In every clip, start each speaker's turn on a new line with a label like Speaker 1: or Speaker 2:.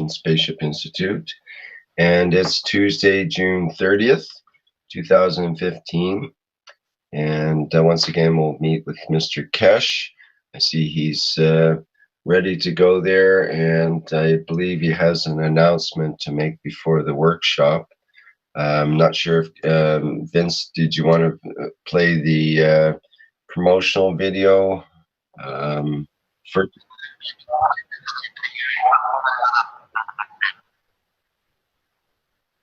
Speaker 1: Spaceship Institute, and it's Tuesday, June 30th, 2015. And once again, we'll meet with Mr. Kesh. I see he's ready to go there, and I believe he has an announcement to make before the workshop. I'm not sure if, Vince, did you want to play the promotional video first?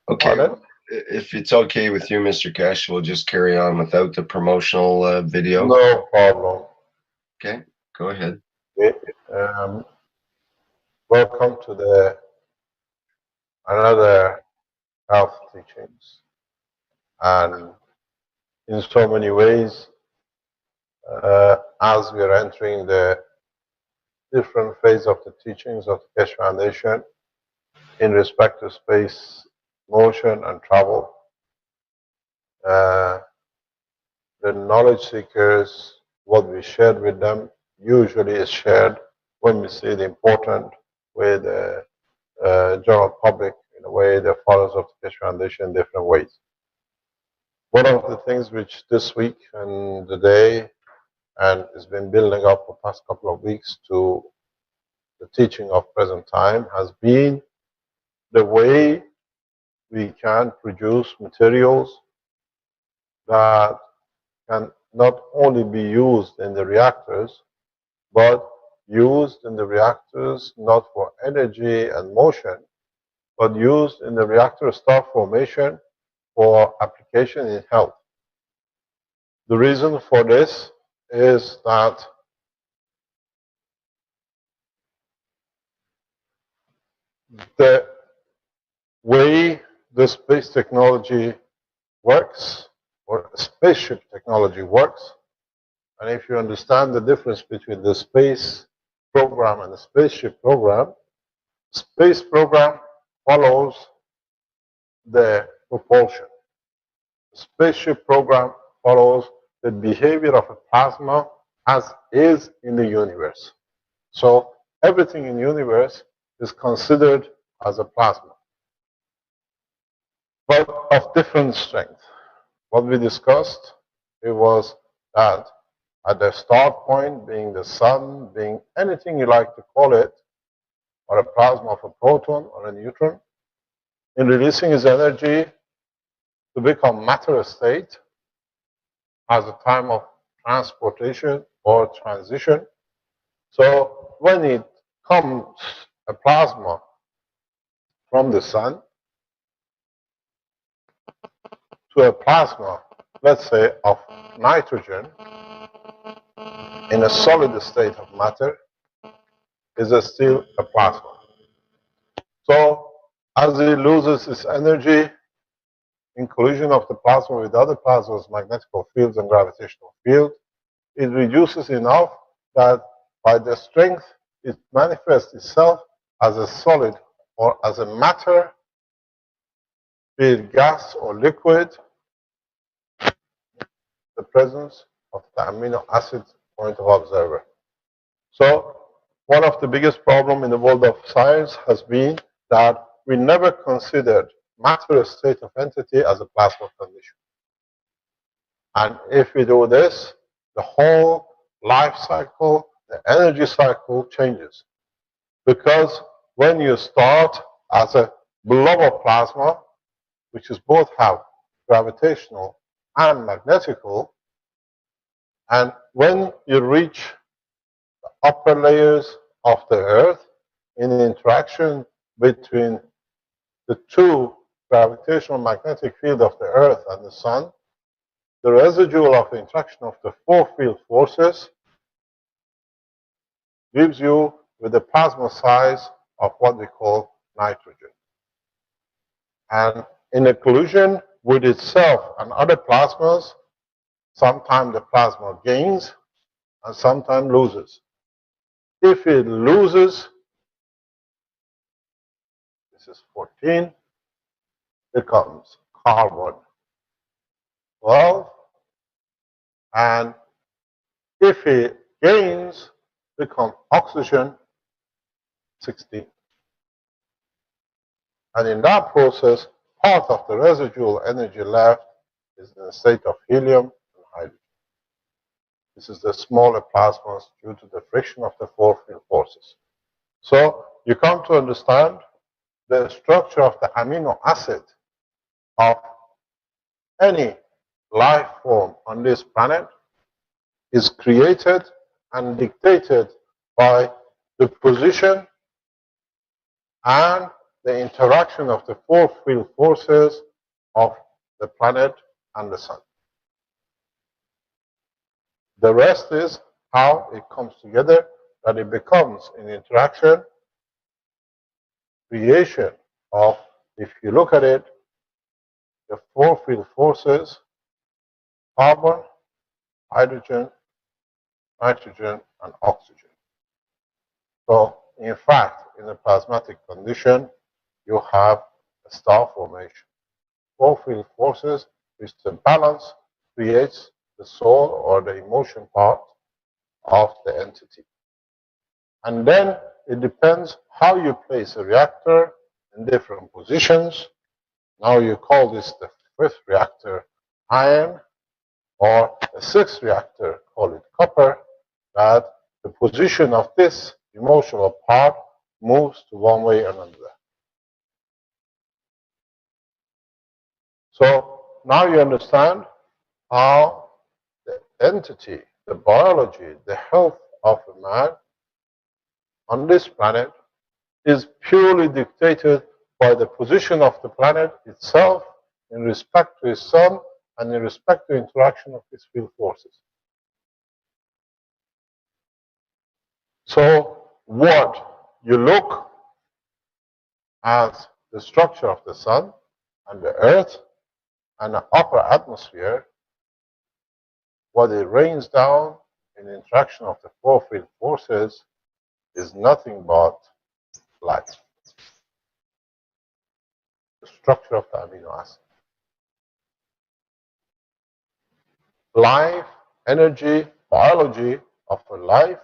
Speaker 1: Okay.
Speaker 2: Pardon?
Speaker 1: If it's okay with you, Mr. Cash, we'll just carry on without the promotional video.
Speaker 2: No problem.
Speaker 1: Okay, go ahead.
Speaker 2: Okay. Welcome to another health teachings. And in so many ways, as we are entering the different phase of the teachings of the Keshe Foundation in respect to space, motion, and travel, the knowledge seekers, what we shared with them, usually is shared when we see the important with the general public, in a way, the followers of the Keshe Foundation in different ways. One of the things which this week and the day, and it's been building up for the past couple of weeks to the teaching of present time, has been the way we can produce materials that can not only be used in the reactors, but used in the reactors not for energy and motion, but used in the reactor star formation for application in health. The reason for this is that the way the space technology works, or spaceship technology works, and if you understand the difference between the space program and the spaceship program, space program follows the propulsion. The spaceship program follows the behavior of a plasma as is in the universe. So everything in the universe is considered as a plasma, but of different strength. What we discussed, it was that at the start point, being the sun, being anything you like to call it, or a plasma of a proton or a neutron, in releasing its energy to become matter state has a time of transportation or transition. So when it comes a plasma from the sun to a plasma, let's say, of nitrogen in a solid state of matter, is still a plasma. So as it loses its energy in collision of the plasma with other plasmas, magnetic fields and gravitational field, it reduces enough that by the strength it manifests itself as a solid or as a matter, be it gas or liquid, the presence of the amino acid point of observer. So one of the biggest problems in the world of science has been that we never considered matter state of entity as a plasma condition. And if we do this, the whole life cycle, the energy cycle changes. Because when you start as a blob of plasma, which is both have gravitational and magnetical, and when you reach the upper layers of the Earth in interaction between the two gravitational magnetic field of the Earth and the Sun, the residual of the interaction of the four field forces gives you with the plasma size of what we call nitrogen. And in a collision with itself and other plasmas, sometimes the plasma gains and sometimes loses. If it loses, this is 14, becomes carbon 12, and if it gains, becomes oxygen 16. And in that process, part of the residual energy left is in a state of helium and hydrogen. This is the smaller plasmas due to the friction of the four field forces. So you come to understand the structure of the amino acid of any life form on this planet is created and dictated by the position and the interaction of the four field forces of the planet and the sun. The rest is how it comes together, that it becomes an interaction, creation of, if you look at it, the four field forces, carbon, hydrogen, nitrogen, and oxygen. So, in fact, in a plasmatic condition, you have a star formation. Four field forces, which the balance creates the soul or the emotion part of the entity. And then it depends how you place a reactor in different positions. Now you call this the fifth reactor iron, or the sixth reactor, call it copper, that the position of this emotional part moves to one way or another. So now you understand how the entity, the biology, the health of a man on this planet is purely dictated by the position of the planet itself in respect to its sun and in respect to interaction of its field forces. So what you look at the structure of the sun and the earth and the upper atmosphere, what it rains down in interaction of the four field forces is nothing but light. The structure of the amino acid. Life, energy, biology of a life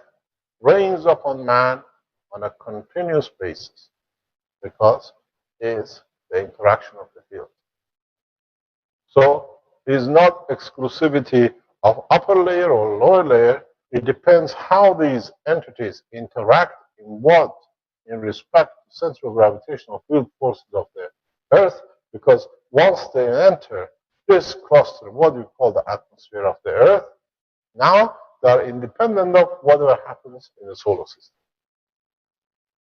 Speaker 2: rains upon man on a continuous basis because it is the interaction of the field. So it is not exclusivity of upper layer or lower layer. It depends how these entities interact in what in respect to central gravitational field forces of the Earth, because once they enter this cluster, what we call the atmosphere of the Earth, now they are independent of whatever happens in the solar system.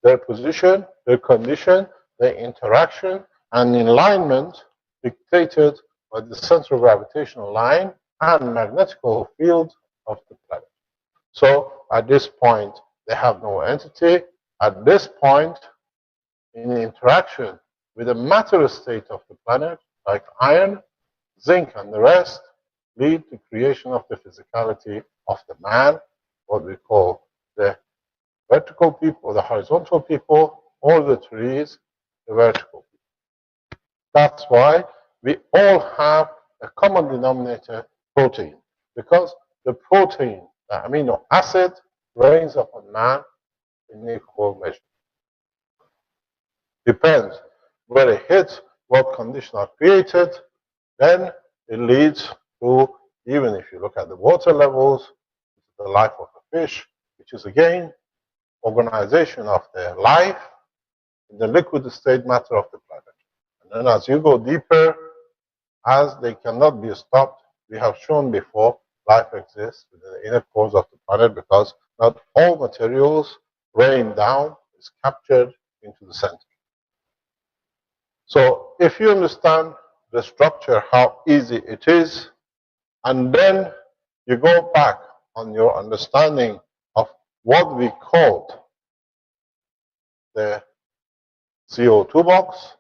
Speaker 2: Their position, their condition, their interaction, and alignment dictated by the central gravitational line and magnetical field of the planet. So at this point, they have no entity. At this point, in interaction with the matter state of the planet, like iron, zinc, and the rest, lead to creation of the physicality of the man, what we call the vertical people, the horizontal people, or the trees, the vertical people. That's why we all have a common denominator, protein, because the protein, the amino acid, rains upon man in equal measure. Depends where it hits, what conditions are created, then it leads to, even if you look at the water levels, the life of a fish, which is again organization of their life in the liquid state matter of the planet. And then as you go deeper, as they cannot be stopped, we have shown before, life exists within the inner cores of the planet because not all materials rain down, is captured into the center. So if you understand the structure, how easy it is, and then you go back on your understanding of what we called the CO2 box,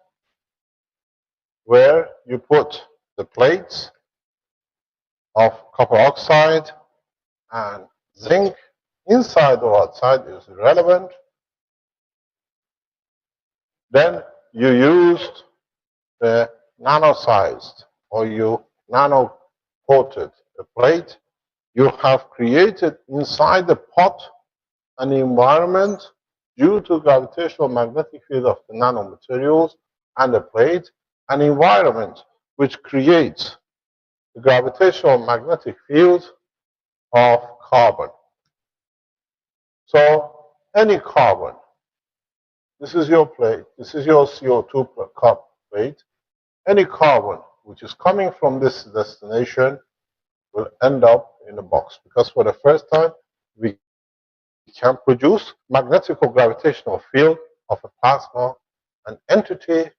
Speaker 2: where you put the plates of copper oxide and zinc, inside or outside is irrelevant. Then you used the nano-sized, or you nano-coated the plate. You have created inside the pot an environment due to gravitational magnetic field of the nanomaterials and the plate, an environment which creates the gravitational magnetic field of carbon. So any carbon, this is your plate, this is your CO2 cup plate, any carbon which is coming from this destination will end up in a box, because for the first time we can produce magnetico-gravitational field of a plasma, an entity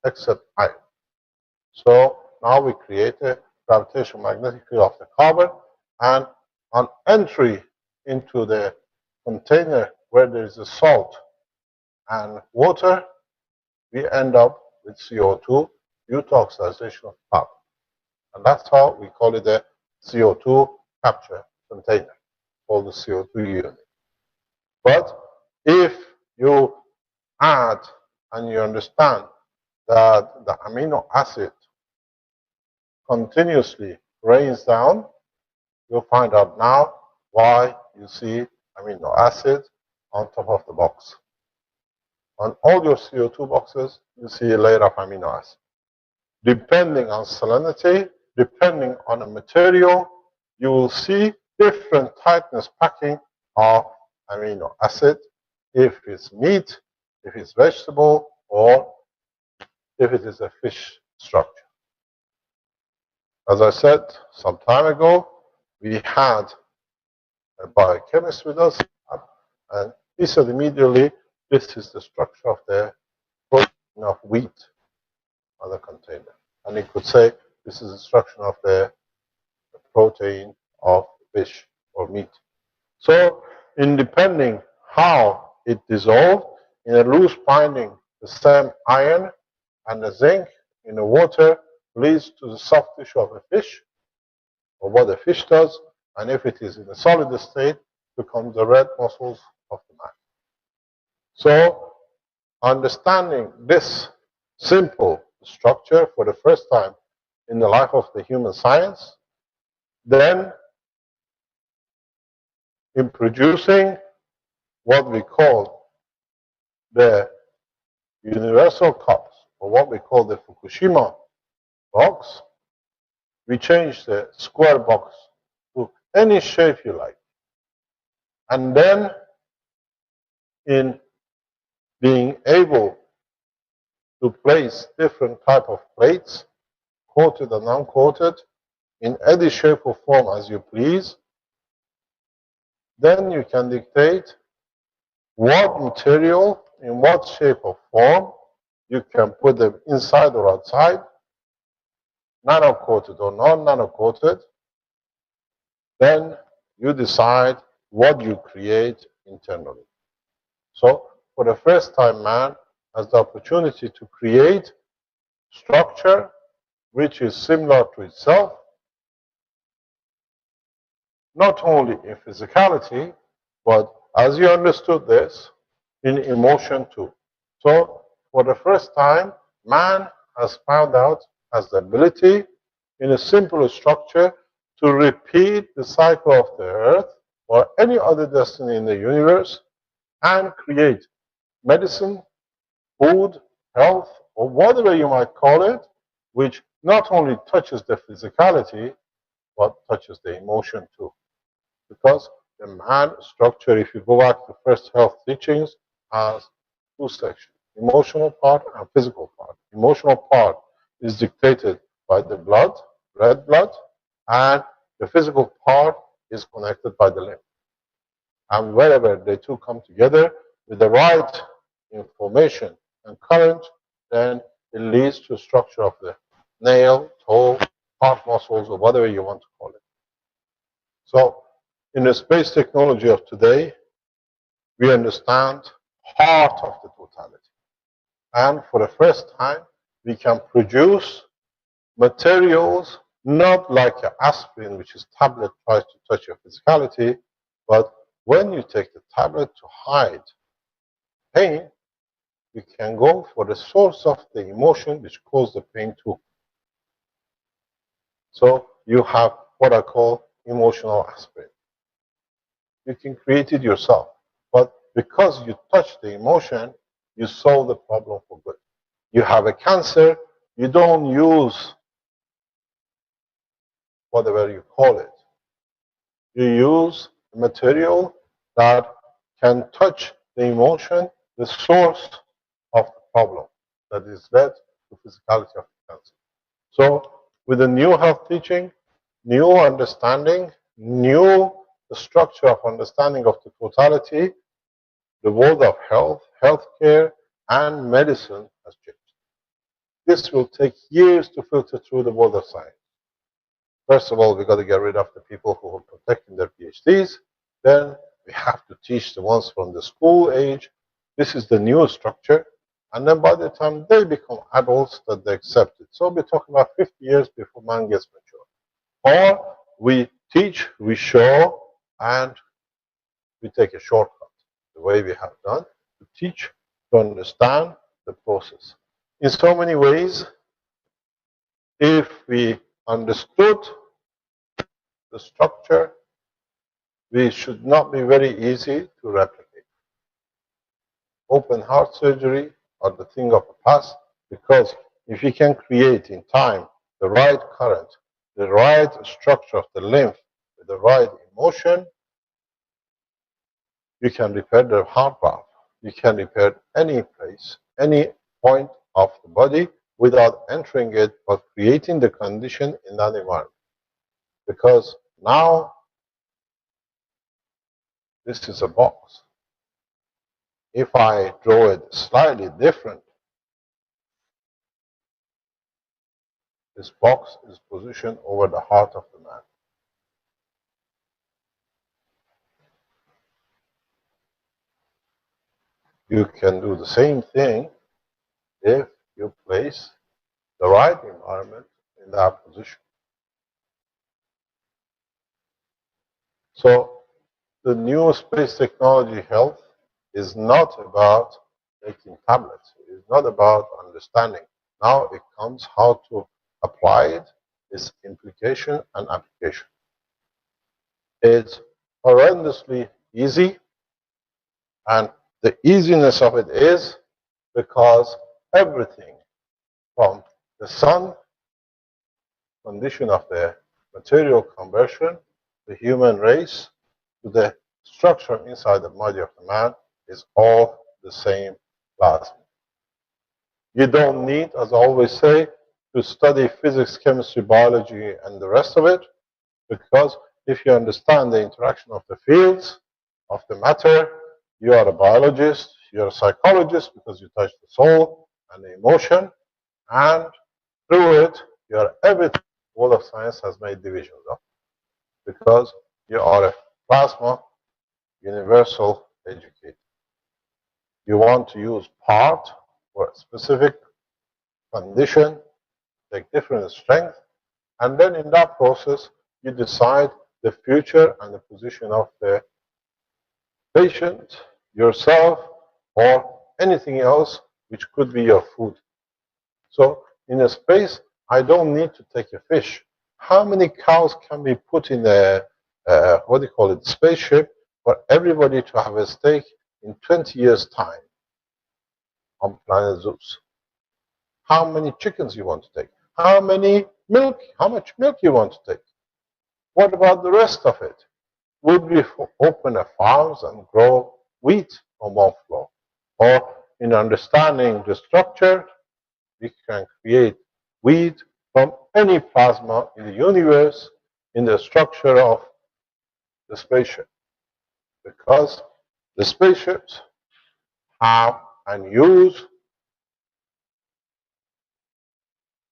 Speaker 2: except ion. So now we create a gravitational magnetic field of the carbon, and on entry into the container where there is a salt and water, we end up with CO2 due to oxidization of carbon. And that's how we call it a CO2 capture container, called the CO2 unit. But if you add and you understand that the amino acid continuously rains down, you'll find out now why you see amino acid on top of the box. On all your CO2 boxes, you see a layer of amino acid. Depending on salinity, depending on the material, you will see different tightness packing of amino acid, if it's meat, if it's vegetable, or if it is a fish structure. As I said some time ago, we had a biochemist with us, and he said immediately, this is the structure of the protein of wheat on the container. And he could say, this is the structure of the protein of fish or meat. So, in depending how it dissolved, in a loose binding, the same iron and the zinc in the water leads to the soft tissue of a fish, or what the fish does, and if it is in a solid state, becomes the red muscles of the man. So, understanding this simple structure for the first time in the life of the human science, then in producing what we call the universal cups, or what we call the Fukushima box, we change the square box to any shape you like. And then in being able to place different type of plates, coated and uncoated, in any shape or form as you please, then you can dictate what material, in what shape or form, you can put them inside or outside, nano-coated or non-nano-coated. Then you decide what you create internally. So for the first time, man has the opportunity to create structure which is similar to itself, not only in physicality, but as you understood this, in emotion too. So for the first time, man has found out, has the ability in a simple structure to repeat the cycle of the earth or any other destiny in the universe and create medicine, food, health, or whatever you might call it, which not only touches the physicality, but touches the emotion too. Because the man structure, if you go back to first health teachings, has two sections, emotional part and physical part. Emotional part is dictated by the blood, red blood, and the physical part is connected by the limb. And wherever the two come together with the right information and current, then it leads to structure of the nail, toe, heart muscles, or whatever you want to call it. So, in the space technology of today, we understand part of the totality. And for the first time, we can produce materials not like an aspirin, which is tablet tries to touch your physicality, but when you take the tablet to hide pain, we can go for the source of the emotion which caused the pain too. So you have what I call emotional aspirin. You can create it yourself, but because you touch the emotion, you solve the problem for good. You have a cancer, you don't use whatever you call it. You use a material that can touch the emotion, the source of the problem that is led to physicality of the cancer. So with the new health teaching, new understanding, new structure of understanding of the totality, the world of health, healthcare, and medicine has changed. This will take years to filter through the world of science. First of all, we got to get rid of the people who are protecting their PhDs. Then we have to teach the ones from the school age. This is the new structure. And then by the time they become adults, that they accept it. So we're talking about 50 years before man gets mature. Or we teach, we show, and we take a shortcut, the way we have done, to teach, to understand the process. In so many ways, if we understood the structure, we should not be very easy to replicate. Open heart surgery are the thing of the past, because if you can create in time the right current, the right structure of the lymph, with the right emotion, you can repair the heart valve. You can repair any place, any point of the body without entering it, but creating the condition in that environment. Because now this is a box. If I draw it slightly different, this box is positioned over the heart of the man. You can do the same thing if you place the right environment in that position. So the new space technology health is not about making tablets. It is not about understanding. Now it comes how to apply it, its implication and application. It's horrendously easy, and the easiness of it is because everything from the sun, condition of the material conversion, the human race, to the structure inside the body of the man is all the same plasma. You don't need, as I always say, to study physics, chemistry, biology, and the rest of it, because if you understand the interaction of the fields, of the matter, you are a biologist, you're a psychologist because you touch the soul and the emotion, and through it, you are everything the world of science has made divisions of, because you are a plasma universal educator. You want to use part for a specific condition, take different strength, and then in that process, you decide the future and the position of the patient, yourself, or anything else which could be your food. So in a space, I don't need to take a fish. How many cows can be put in a, what do you call it, spaceship for everybody to have a steak in 20 years' time on planet Zeus? How many chickens you want to take? How much milk you want to take? What about the rest of it? Would we open a farms and grow wheat on one floor? Or in understanding the structure, we can create wheat from any plasma in the universe in the structure of the spaceship. Because the spaceships have and use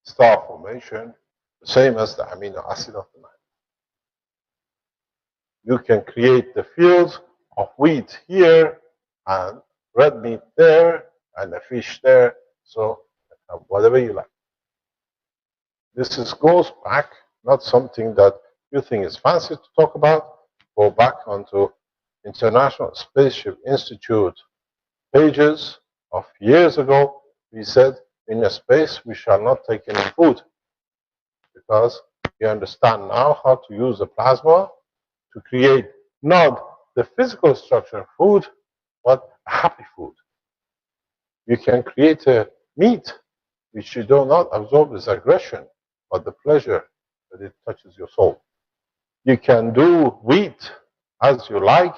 Speaker 2: star formation, the same as the amino acid of the man. You can create the fields of wheat here and red meat there and a fish there. So whatever you like. Goes back, not something that you think is fancy to talk about. Go back onto International Spaceship Institute pages of years ago. We said in a space we shall not take any food, because we understand now how to use the plasma to create not the physical structure of food, but a happy food. You can create a meat which you do not absorb as aggression, but the pleasure that it touches your soul. You can do wheat as you like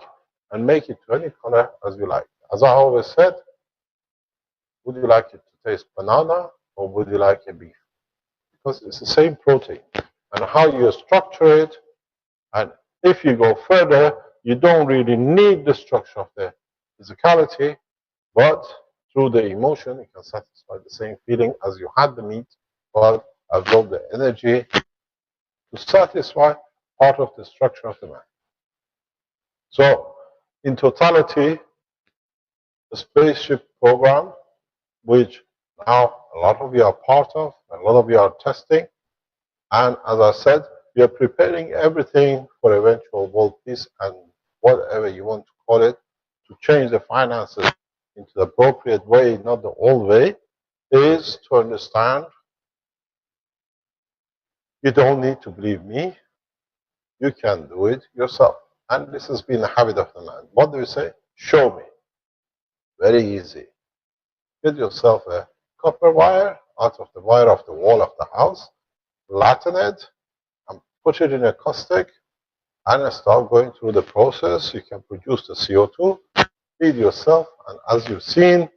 Speaker 2: and make it to any color as you like. As I always said, would you like it to taste banana or would you like a beef? Because it's the same protein. And how you structure it, and if you go further, you don't really need the structure of the physicality, but through the emotion, you can satisfy the same feeling as you had the meat, but absorb the energy to satisfy part of the structure of the man. So, in totality, the spaceship program, which now a lot of you are part of, a lot of you are testing, and as I said, we are preparing everything for eventual world peace and whatever you want to call it, to change the finances into the appropriate way, not the old way, is to understand you don't need to believe me, you can do it yourself. And this has been a habit of the man. What do you say? Show me. Very easy. Get yourself a copper wire out of the wire of the wall of the house, flatten it, and put it in a caustic, and start going through the process. You can produce the CO2, feed yourself, and as you've seen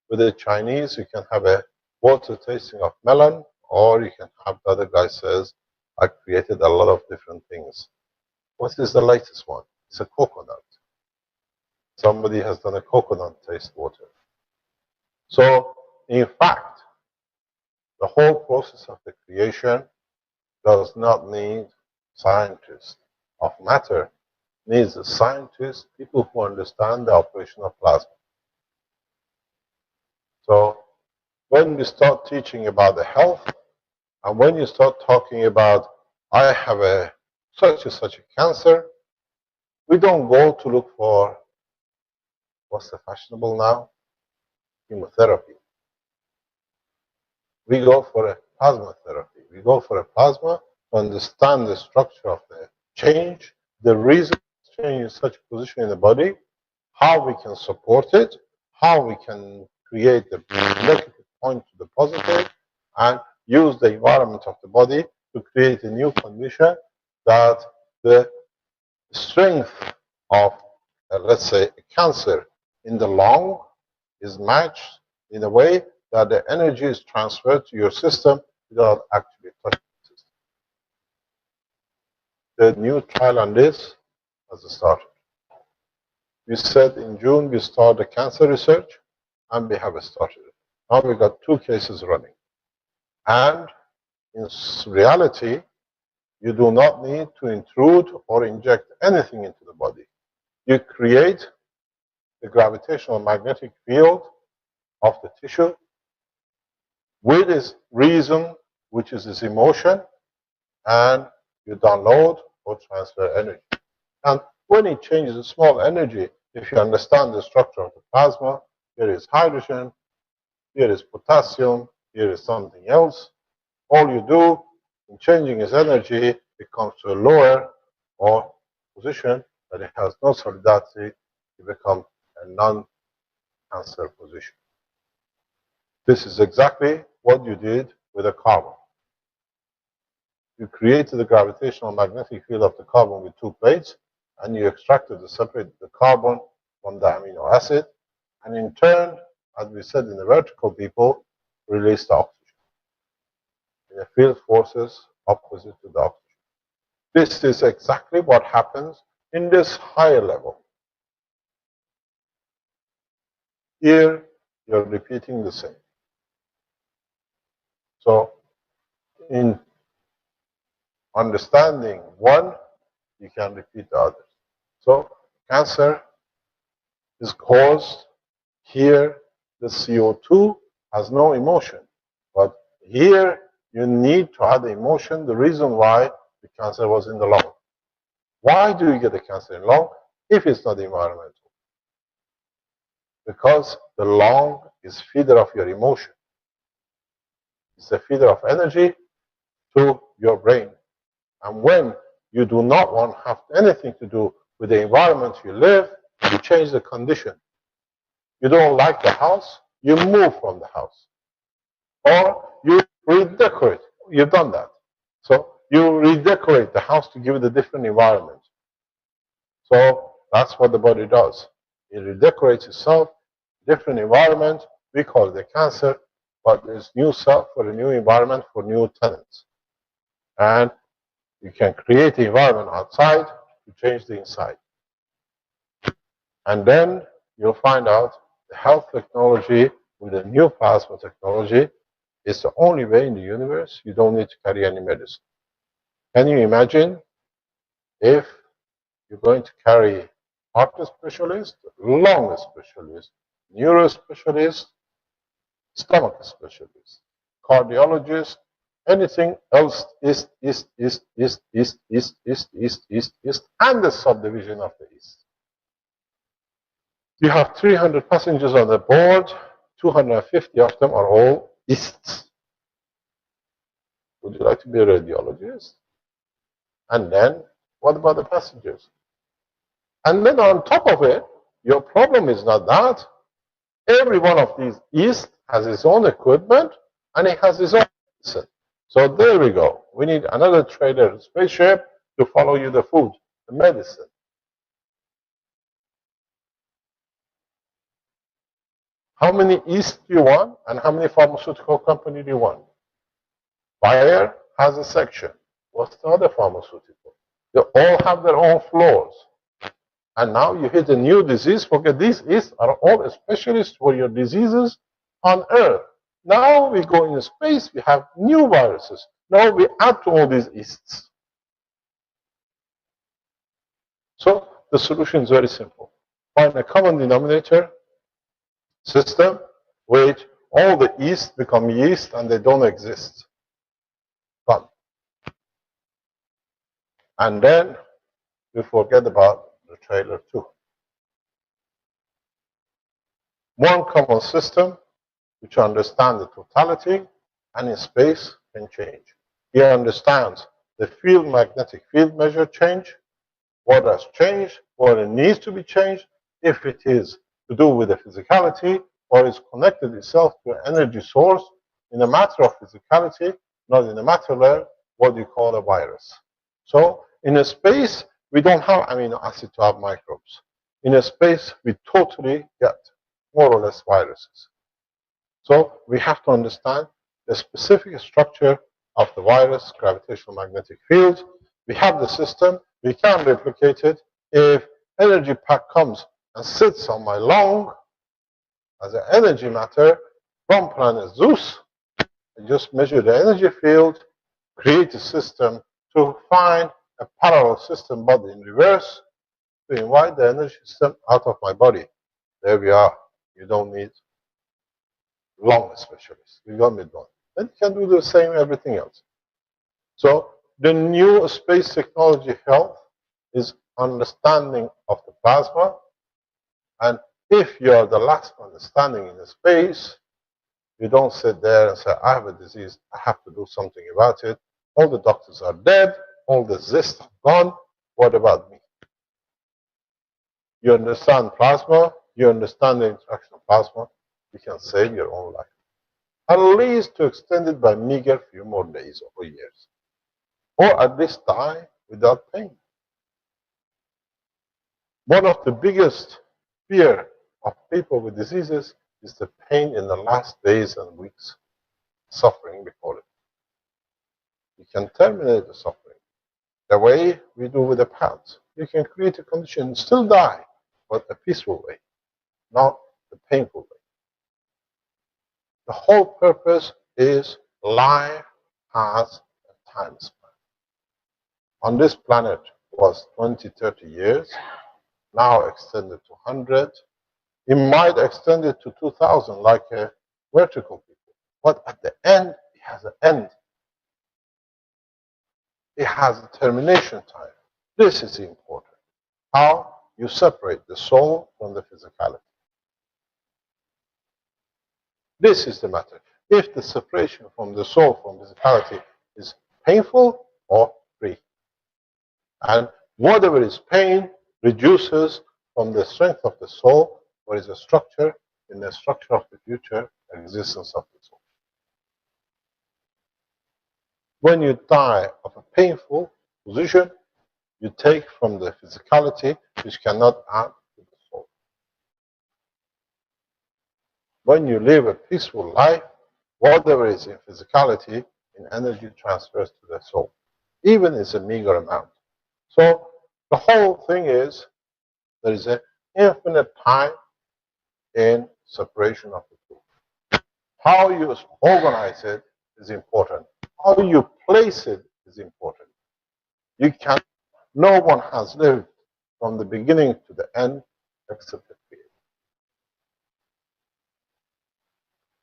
Speaker 2: with the Chinese, you can have a water tasting of melon, or you can have the other guy says, I created a lot of different things. What is the latest one? It's a coconut. Somebody has done a coconut taste water. So, in fact, the whole process of the creation does not need scientists of matter. It needs scientists, people who understand the operation of plasma. So, when we start teaching about the health, and when you start talking about, I have a such and such a cancer, we don't go to look for, what's the fashionable now? Chemotherapy. We go for a plasma therapy. We go for a plasma to understand the structure of the change, the reason it's changing in such a position in the body, how we can support it, how we can create the negative point to the positive, and use the environment of the body to create a new condition that the strength of, let's say, a cancer in the lung is matched in a way that the energy is transferred to your system without actually touching the system. The new trial on this has started. We said in June we start the cancer research, and we have started it. Now we got 2 cases running. And in reality, you do not need to intrude or inject anything into the body. You create the gravitational magnetic field of the tissue with its reason, which is its emotion, and you download or transfer energy. And when it changes a small energy, if you understand the structure of the plasma, here is hydrogen, here is potassium, here is something else. All you do in changing its energy, it comes to a lower or position that it has no solidity, it becomes a non-cancer position. This is exactly what you did with a carbon. You created the gravitational magnetic field of the carbon with 2 plates, and you extracted the separated the carbon from the amino acid, and in turn, as we said in the vertical people, released the oxygen in the field forces opposite to the oxygen. This is exactly what happens in this higher level. Here, you're repeating the same. So, in understanding one, you can repeat the others. So, cancer is caused here, the CO2 has no emotion. But here, you need to add the emotion, the reason why the cancer was in the lung. Why do you get the cancer in the lung if it's not environmental? Because the lung is feeder of your emotion. It's a feeder of energy to your brain. And when you do not want to have anything to do with the environment you live, you change the condition. You don't like the house, you move from the house. Or you redecorate. You've done that. So you redecorate the house to give it a different environment. So that's what the body does. It redecorates itself, different environment. We call it a cancer, but there's new self for a new environment for new tenants. And you can create the environment outside to change the inside. And then you'll find out the health technology with the new plasma technology is the only way in the universe you don't need to carry any medicine. Can you imagine if you're going to carry heart specialist, lung specialist, neuro specialist, stomach specialist, cardiologist, anything else is, and the subdivision of the east. You have 300 passengers on the board, 250 of them are all Easts. Would you like to be a radiologist? And then, what about the passengers? And then on top of it, your problem is not that. Every one of these East has his own equipment, and he has his own medicine. So there we go. We need another trailer spaceship to follow you the food, the medicine. How many East do you want, and how many pharmaceutical company do you want? Bayer has a section. What's the other pharmaceutical? They all have their own floors. And now you hit a new disease. Forget these East are all specialists for your diseases on Earth. Now we go into space, we have new viruses. Now we add to all these Easts. So the solution is very simple. Find a common denominator system which all the East become yeast and they don't exist. Done. And then we forget about the trailer too. One common system which understands the totality and in space can change. He understands the field, magnetic field measure change, what has changed, what it needs to be changed, if it is to do with the physicality or is connected itself to an energy source in a matter of physicality, not in a matter layer, what you call a virus. So in a space, we don't have amino acid to have microbes. In a space, we totally get more or less viruses. So we have to understand the specific structure of the virus, gravitational magnetic field. We have the system. We can replicate it. If energy pack comes and sits on my lung as an energy matter from planet Zeus, I just measure the energy field, create a system to find a parallel system but in reverse to invite the energy system out of my body. There we are. You don't need lung specialists. You don't need one. Then you can do the same everything else. So the new space technology health is understanding of the plasma. And if you are the last one standing in the space, you don't sit there and say, I have a disease, I have to do something about it. All the doctors are dead, all the cysts are gone. What about me? You understand plasma, you understand the interaction of plasma, you can save your own life. At least to extend it by meager few more days or years. Or at least die without pain. One of the biggest fear of people with diseases is the pain in the last days and weeks, suffering before it. You can terminate the suffering the way we do with the pads. You can create a condition and still die, but a peaceful way, not the painful way. The whole purpose is life has a time span. On this planet was 20, 30 years, now extended to 100. It might extend it to 2000 like a vertical people. But at the end, it has an end. It has a termination time. This is important. How you separate the soul from the physicality. This is the matter. If the separation from the soul from physicality is painful or free. And whatever is pain reduces from the strength of the soul, what is a structure in the structure of the future existence of the soul. When you die of a painful position, you take from the physicality which cannot add to the soul. When you live a peaceful life, whatever is in physicality, in energy transfers to the soul, even if it's a meager amount. So the whole thing is there is an infinite time in separation of the two. How you organize it is important. How you place it is important. You can. No one has lived from the beginning to the end except the Creator.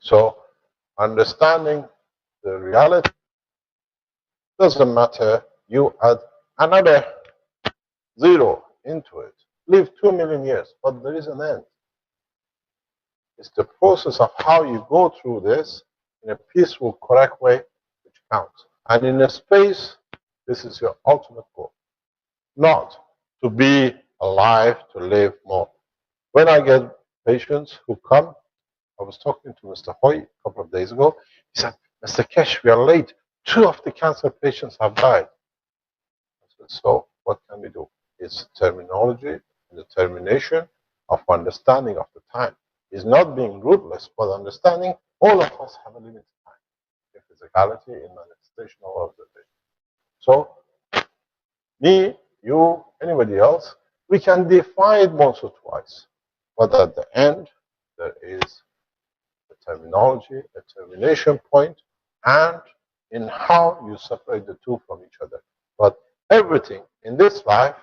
Speaker 2: So understanding the reality doesn't matter. You add another zero into it. Live 2 million years, but there is an end. It's the process of how you go through this in a peaceful, correct way which counts. And in a space, this is your ultimate goal. Not to be alive, to live more. When I get patients who come, I was talking to Mr. Hoy a couple of days ago. He said, Mr. Kesh, we are late. 2 of the cancer patients have died. I said, so what can we do? It's terminology and determination of understanding of the time. It's not being ruthless, but understanding all of us have a limited time in physicality, in manifestation, or observation. So, me, you, anybody else, we can define it once or twice. But at the end, there is a terminology, a termination point, and in how you separate the two from each other. But everything in this life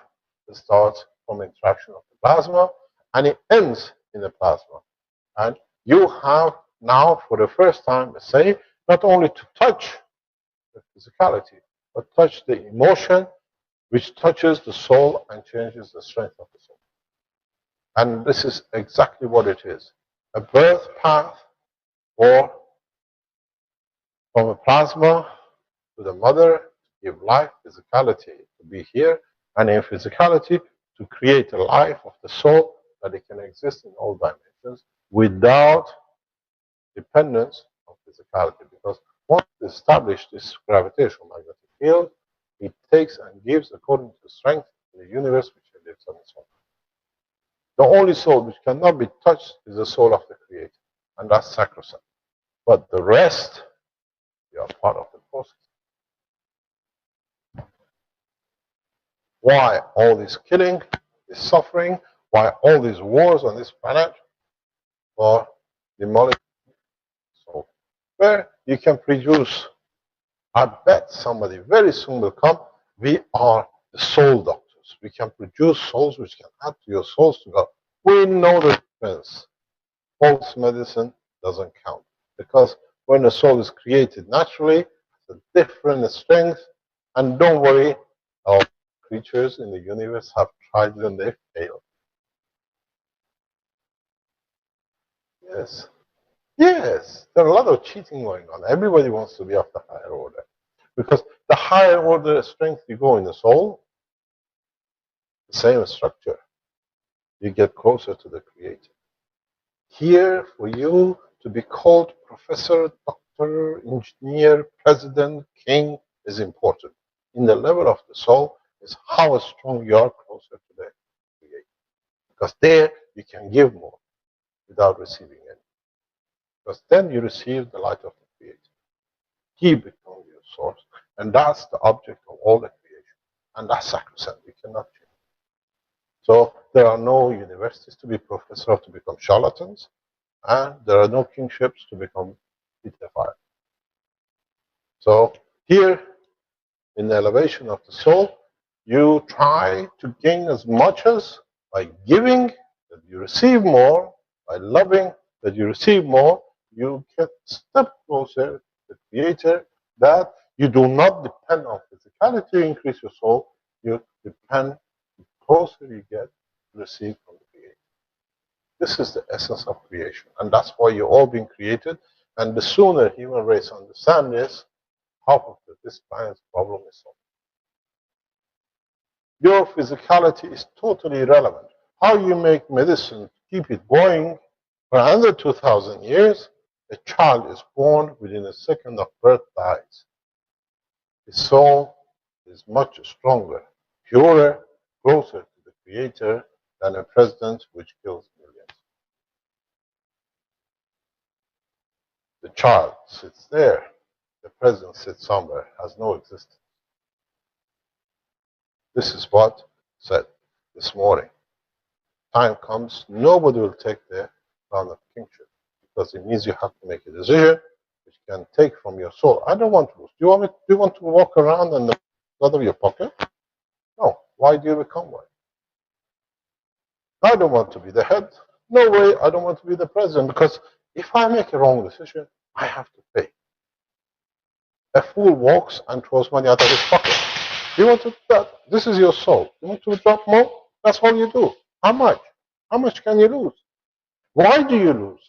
Speaker 2: starts from interaction of the plasma, and it ends in the plasma. And you have now, for the first time, say, not only to touch the physicality, but touch the emotion, which touches the soul and changes the strength of the soul. And this is exactly what it is. A birth path, or from a plasma to the mother, to give life, physicality, to be here, and in physicality, to create a life of the soul that it can exist in all dimensions without dependence on physicality. Because once you establish this gravitational magnetic field, it takes and gives according to the strength in the universe which it lives on its own. The only soul which cannot be touched is the soul of the Creator, and that's sacrosanct. But the rest, you are part of the process. Why all this killing, this suffering? Why all these wars on this planet? For demolishing the soul. Where you can produce, I bet somebody very soon will come. We are the soul doctors. We can produce souls which can add to your souls to God. We know the difference. False medicine doesn't count. Because when a soul is created naturally, it's a different strength. And don't worry, our creatures in the universe have tried and they failed. Yes. Yes, there are a lot of cheating going on. Everybody wants to be of the higher order. Because the higher order strength you go in the soul, the same structure, you get closer to the Creator. Here, for you to be called professor, doctor, engineer, president, king is important. In the level of the soul is how strong you are closer to the Creator. Because there you can give more without receiving any. Because then you receive the light of the Creator. He becomes your source. And that's the object of all the creation. And that's sacrosanct. You cannot change. So there are no universities to be professor or to become charlatans. And there are no kingships to become dignified. So here, in the elevation of the soul, you try to gain as much as by giving that you receive more, by loving that you receive more, you get step closer to the Creator, that you do not depend on physicality to increase your soul, you depend, the closer you get to receive from the Creator. This is the essence of creation, and that's why you're all being created, and the sooner human race understand this, half of this planet's problem is solved. Your physicality is totally irrelevant. How you make medicine keep it going for another 2,000 years, a child is born within a second of birth, dies. His soul is much stronger, purer, closer to the Creator than a president which kills millions. The child sits there. The president sits somewhere, has no existence. This is what said this morning. Time comes, nobody will take the crown of kingship because it means you have to make a decision which can take from your soul. I don't want to lose. Do you want to walk around and the blood of your pocket? No. Why do you become one? I don't want to be the head. No way, I don't want to be the president because if I make a wrong decision, I have to pay. A fool walks and throws money out of his pocket. You want to do that? This is your soul. You want to drop more? That's all you do. How much? How much can you lose? Why do you lose?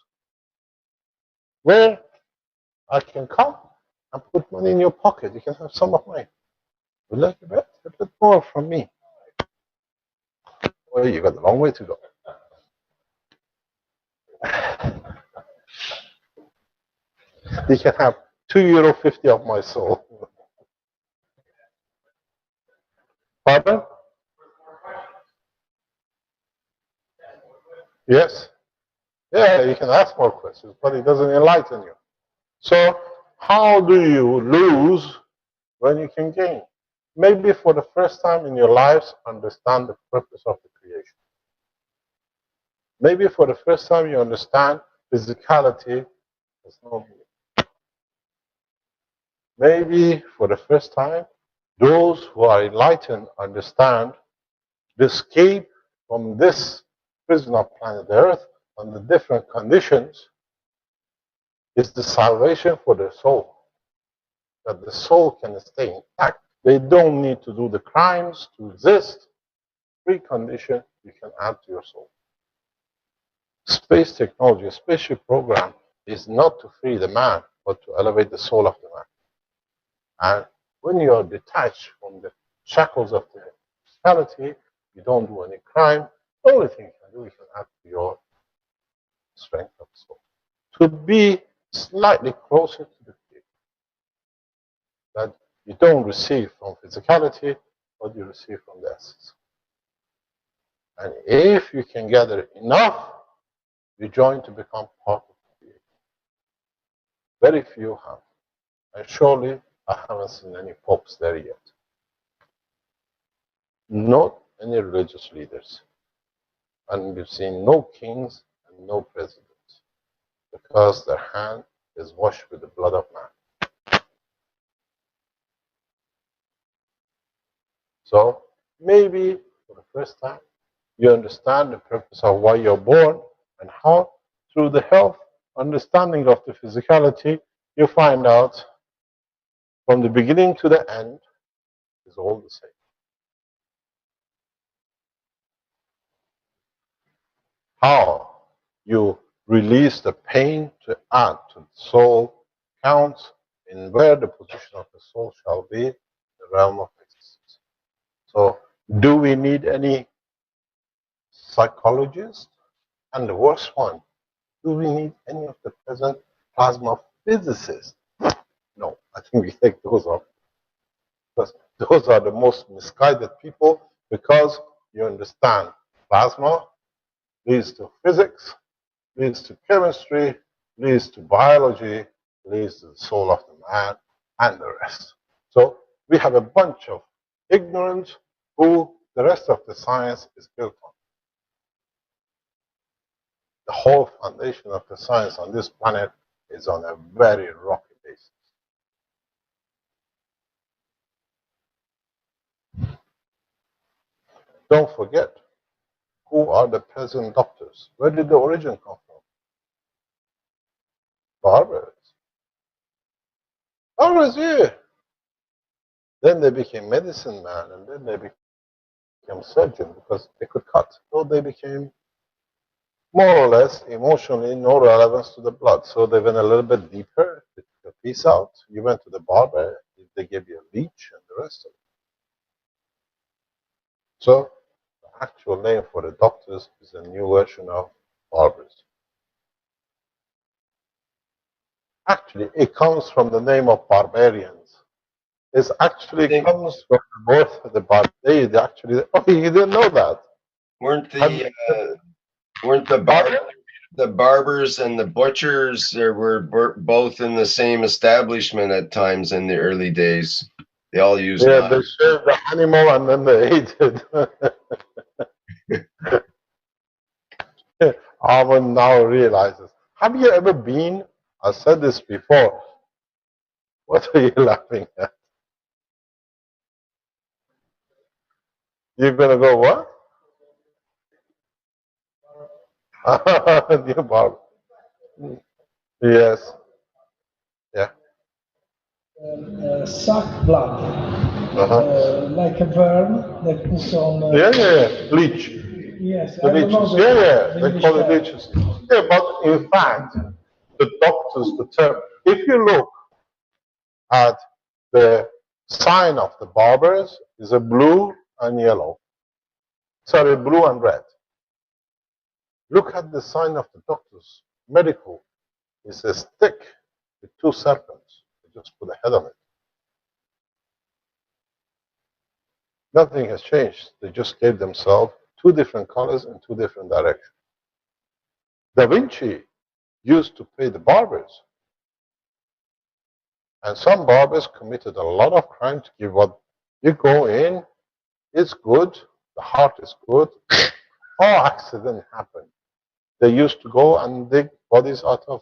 Speaker 2: Where I can come and put money in your pocket. You can have some of mine. Would you like a bit more from me? Well, you got a long way to go. You can have €2.50 of my soul. Pardon? Yes? Yeah, you can ask more questions, but it doesn't enlighten you. So, how do you lose when you can gain? Maybe for the first time in your lives, understand the purpose of the creation. Maybe for the first time you understand physicality has no meaning. Maybe for the first time, those who are enlightened understand the escape from this prison of planet Earth under different conditions is the salvation for the soul. That the soul can stay intact. They don't need to do the crimes to exist. Precondition you can add to your soul. Space technology, a spaceship program, is not to free the man, but to elevate the soul of the man. And when you are detached from the shackles of the physicality, you don't do any crime. The only thing you can do is you can add to your strength of the soul. To be slightly closer to the Creator. That you don't receive from physicality, but you receive from the essence. And if you can gather enough, you join to become part of the Creator. Very few have. And surely I haven't seen any popes there yet. Not any religious leaders. And we've seen no kings and no presidents. Because their hand is washed with the blood of man. So maybe for the first time you understand the purpose of why you're born and how through the health understanding of the physicality you find out from the beginning to the end is all the same. How you release the pain to add to the soul counts in where the position of the soul shall be in the realm of existence. So, do we need any psychologist? And the worst one, do we need any of the present plasma physicists? No, I think we take those off. Because those are the most misguided people because you understand plasma leads to physics, leads to chemistry, leads to biology, leads to the soul of the man, and the rest. So we have a bunch of ignorance who the rest of the science is built on. The whole foundation of the science on this planet is on a very rocky basis. Don't forget, who are the present doctors? Where did the origin come from? Barbers. Barbers, yeah. Then they became medicine man, and then they became surgeon because they could cut. So they became more or less emotionally no relevance to the blood. So they went a little bit deeper, they took a piece out. You went to the barber, they gave you a leech and the rest of it. So the actual name for the doctors is a new version of barbers. Actually, it comes from the name of barbarians. It actually
Speaker 1: think
Speaker 2: comes from the birth of the body. They actually, oh, you didn't know that.
Speaker 1: weren't
Speaker 2: Have
Speaker 1: the
Speaker 2: you,
Speaker 1: weren't the
Speaker 2: pardon?
Speaker 1: the barbers and the butchers were both in the same establishment at times in the early days. They all used
Speaker 2: Yeah, they
Speaker 1: knives.
Speaker 2: shaved the animal and then they ate it. Armin now realizes. Have you ever been? I said this before. What are you laughing at? You're gonna go what? New barber. Yes. Yeah.
Speaker 3: Suck blood, like a worm that puts on.
Speaker 2: Yeah. Bleach.
Speaker 3: Yes,
Speaker 2: The
Speaker 3: I don't know
Speaker 2: leeches. Yeah.
Speaker 3: the
Speaker 2: They
Speaker 3: English
Speaker 2: call it
Speaker 3: term.
Speaker 2: leeches. Yeah, but in fact, the doctors, the term, if you look at the sign of the barbers, is a blue and yellow. Sorry, blue and red. Look at the sign of the doctors. Medical is a stick with two serpents. They just put a head on it. Nothing has changed. They just gave themselves two different colors in two different directions. Da Vinci used to pay the barbers, and some barbers committed a lot of crime to give what you go in, it's good, the heart is good, or accident happened. They used to go and dig bodies out of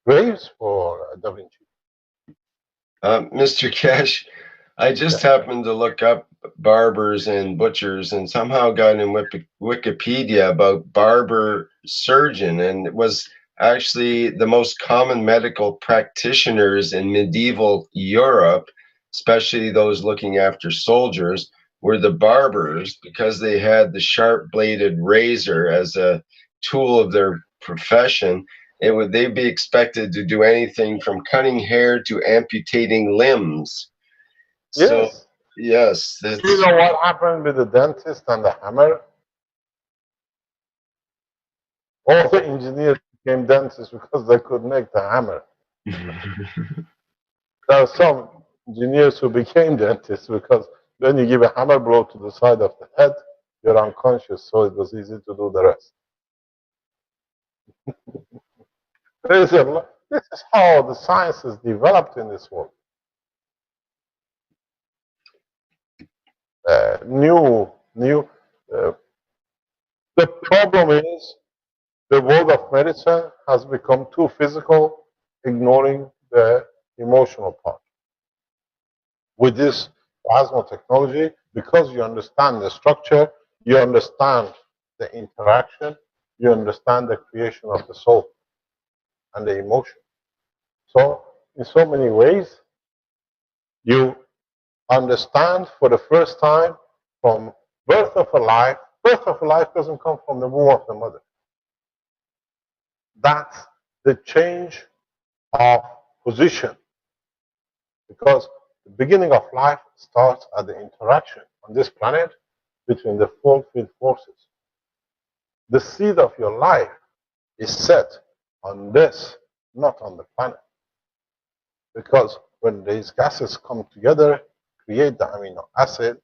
Speaker 2: graves for Da Vinci.
Speaker 1: Mr. Cash, I
Speaker 2: Yeah.
Speaker 1: just happened to look up barbers and butchers and somehow got in Wikipedia about barber surgeon, and it was actually the most common medical practitioners in medieval Europe, especially those looking after soldiers, were the barbers because they had the sharp bladed razor as a tool of their profession. They'd be expected to do anything from cutting hair to amputating limbs. So
Speaker 2: Yes.
Speaker 1: yes,
Speaker 2: Do you know what happened with the dentist and the hammer? All the engineers became dentists because they could make the hammer. There are some engineers who became dentists because when you give a hammer blow to the side of the head, you're unconscious, so it was easy to do the rest. This is how the science is developed in this world. New. Uh, the problem is the world of medicine has become too physical, ignoring the emotional part. With this plasma technology, because you understand the structure, you understand the interaction, you understand the creation of the soul and the emotion. So, in so many ways, you understand for the first time from birth of a life. Birth of a life doesn't come from the womb of the mother. That's the change of position, because the beginning of life starts at the interaction on this planet between the four field forces. The seed of your life is set on this, not on the planet. Because when these gases come together, create the amino acid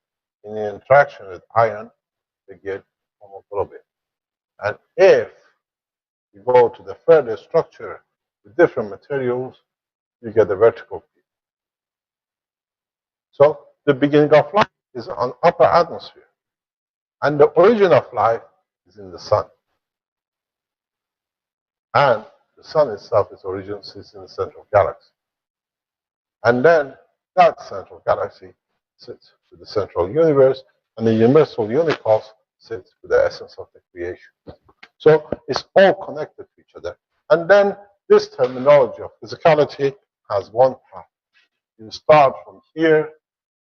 Speaker 2: in interaction with iron, they get hemoglobin. And if you go to the further structure with different materials, you get the vertical peak. So the beginning of life is on upper atmosphere. And the origin of life is in the sun. And the sun itself, its origin sits in the central galaxy. And then that central galaxy sits with the central universe, and the universal unicos sits with the essence of the creation. So it's all connected to each other. And then this terminology of physicality has one path. You start from here,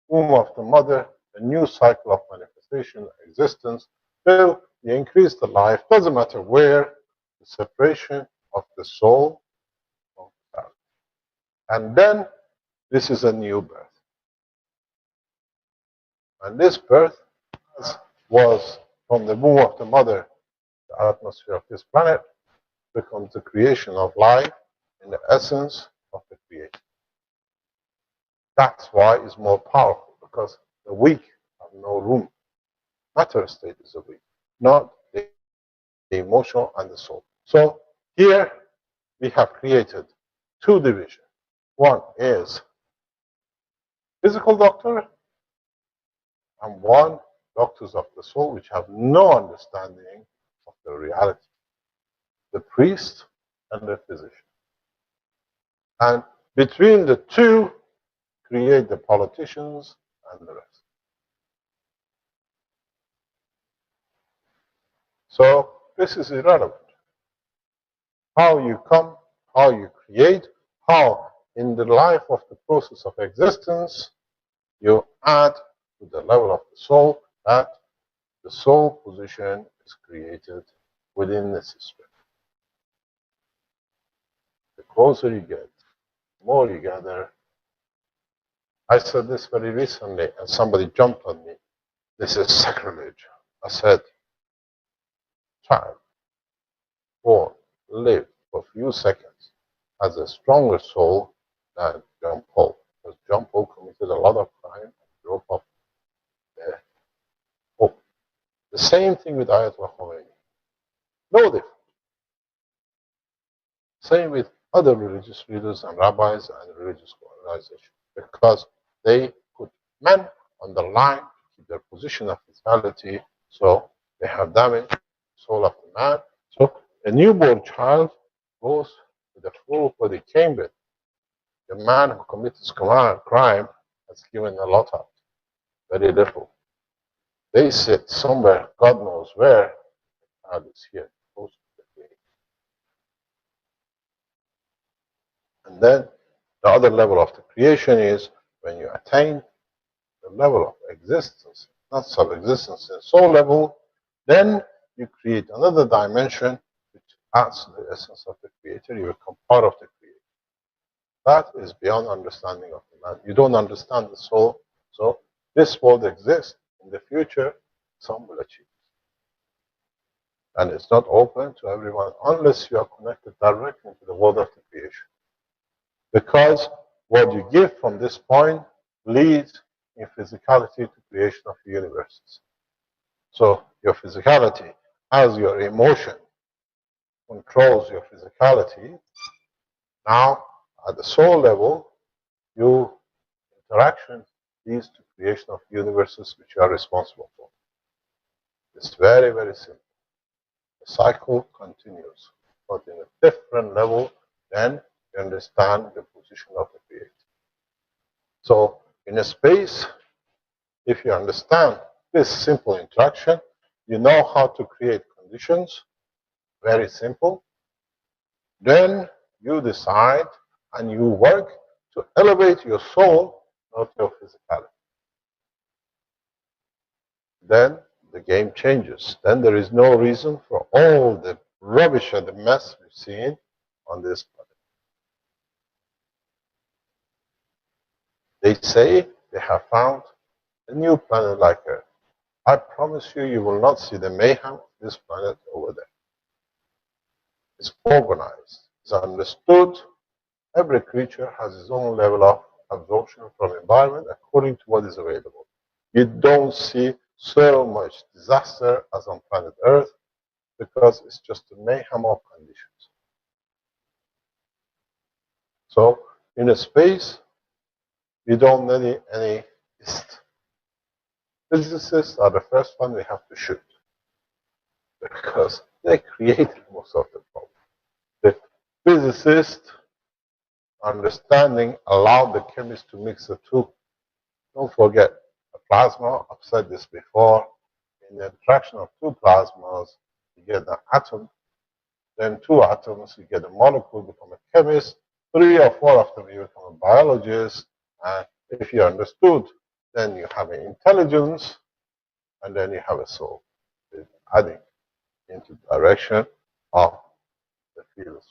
Speaker 2: womb of the mother, a new cycle of manifestation, existence, till you increase the life, doesn't matter where, the separation of the soul from the body. And then this is a new birth. And this birth was from the womb of the mother, the atmosphere of this planet becomes the creation of life in the essence of the creation. That's why it's more powerful, because the weak have no room. Matter state is the weak, not the emotional and the soul. So here we have created two divisions. One is physical doctor, and one doctors of the soul, which have no understanding of the reality. The priest and the physician. And between the two, create the politicians and the rest. So this is irrelevant. How you come, how you create, how in the life of the process of existence you add to the level of the soul that the soul position is created within the system. The closer you get, the more you gather. I said this very recently and somebody jumped on me. This is sacrilege. I said, child, born, live for a few seconds, has a stronger soul than John Paul. Because John Paul committed a lot of crime and drove off the Pope. The same thing with Ayatollah Khomeini. No different. Same with other religious leaders and rabbis and religious organizations. Because they put men on the line to keep their position of physicality, so they have damaged the soul of the man. So a newborn child goes to the full body came with. The man who commits crime has given a lot out, very little. They sit somewhere, God knows where, the child is here, close to the grave. And then the other level of the creation is when you attain the level of existence, not sub-existence, in soul level, then you create another dimension which adds to the essence of the creator. You become part of the creator. That is beyond understanding of the man. You don't understand the soul, so this world exists. In the future, some will achieve. And it's not open to everyone unless you are connected directly to the world of the creation. Because what you give from this point leads in physicality to creation of universes. So your physicality, as your emotion controls your physicality, now at the soul level, your interaction leads to creation of universes which you are responsible for. It's very, very simple. The cycle continues, but in a different level, then you understand the position of the creator. So in a space, if you understand this simple interaction, you know how to create conditions, very simple. Then you decide and you work to elevate your soul, not your physicality. Then the game changes. Then there is no reason for all the rubbish and the mess we've seen on this planet. They say they have found a new planet like Earth. I promise you, you will not see the mayhem of this planet over there. It's organized, it's understood. Every creature has its own level of absorption from environment according to what is available. You don't see so much disaster as on planet Earth because it's just a mayhem of conditions. So in a space, you don't need any physicists are the first one we have to shoot because they created most of the problem. The physicist understanding allowed the chemist to mix the two. Don't forget, a plasma, I've said this before, in the interaction of two plasmas, you get an atom, then two atoms, you get a molecule, become a chemist, 3 or 4 of them, you become a biologist, and if you understood, then you have an intelligence, and then you have a soul. It's adding into the direction of the fields.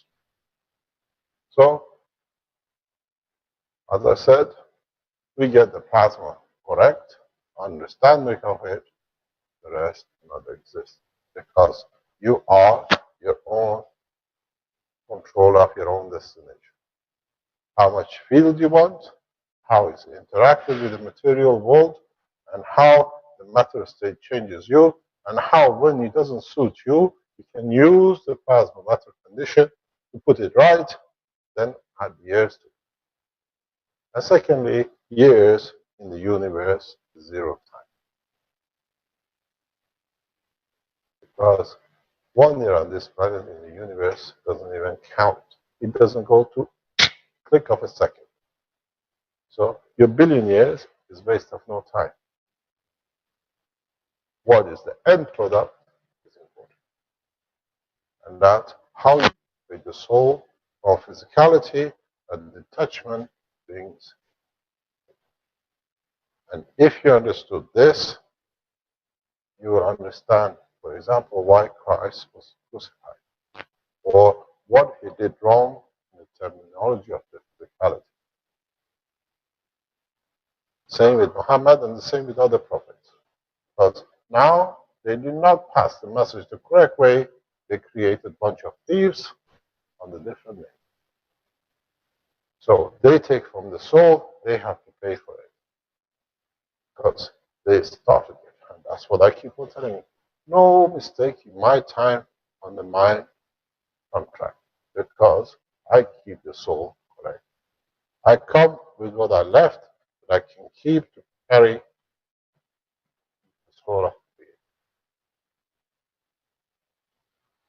Speaker 2: So, as I said, we get the plasma correct, understanding of it, the rest not exist. Because you are your own controller of your own destination. How much field you want, how it's interacted with the material world, and how the matter state changes you, and how when it doesn't suit you, you can use the plasma matter condition to put it right, then add years to it. And secondly, years in the universe is zero time. Because 1 year on this planet in the universe doesn't even count. It doesn't go to click of a second. So your billion years is based on no time. What is the end product is important. And that how you create the soul or physicality and detachment brings. And if you understood this, you will understand, for example, why Christ was crucified, or what he did wrong in the terminology of the physicality. Same with Muhammad and the same with other prophets. But now they did not pass the message the correct way. They created a bunch of thieves on the different names. So they take from the soul, they have to pay for it. Because they started it. And that's what I keep on telling you. No mistake in my time under my contract. Because I keep the soul correct. I come with what I left, but I can keep to carry the soul of the creator.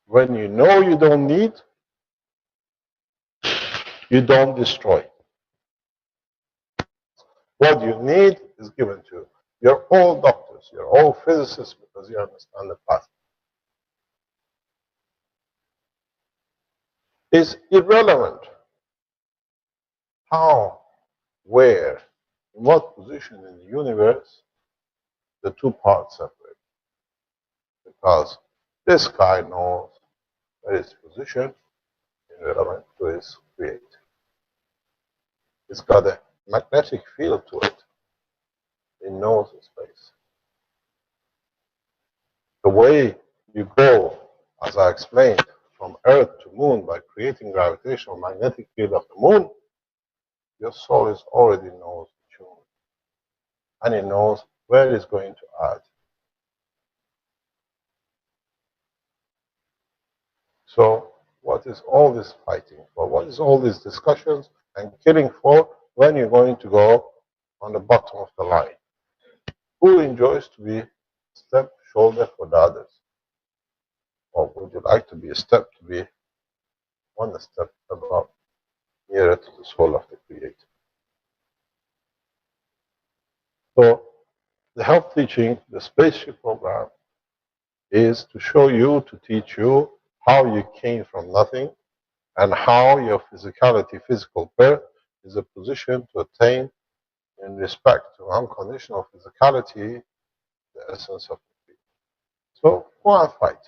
Speaker 2: When you know you don't need, you don't destroy. What you need is given to you. You're all doctors, you're all physicists because you understand the past. It's irrelevant how, where, in what position in the universe the two parts separate. Because this guy knows where his position is relevant to his creator. It's got a magnetic field to it. It knows its place. The way you go, as I explained, from Earth to Moon by creating gravitational magnetic field of the Moon, your soul is already knows the tune. And it knows where it's going to add. So what is all this fighting for? What is all these discussions and killing for when you're going to go on the bottom of the line? Who enjoys to be step shoulder for the others? Or would you like to be a step to be one step above, nearer to the soul of the Creator? So the health teaching, the spaceship program, is to show you, to teach you how you came from nothing and how your physicality, physical birth, is a position to attain in respect to unconditional physicality, the essence of the Creator. So go and fight.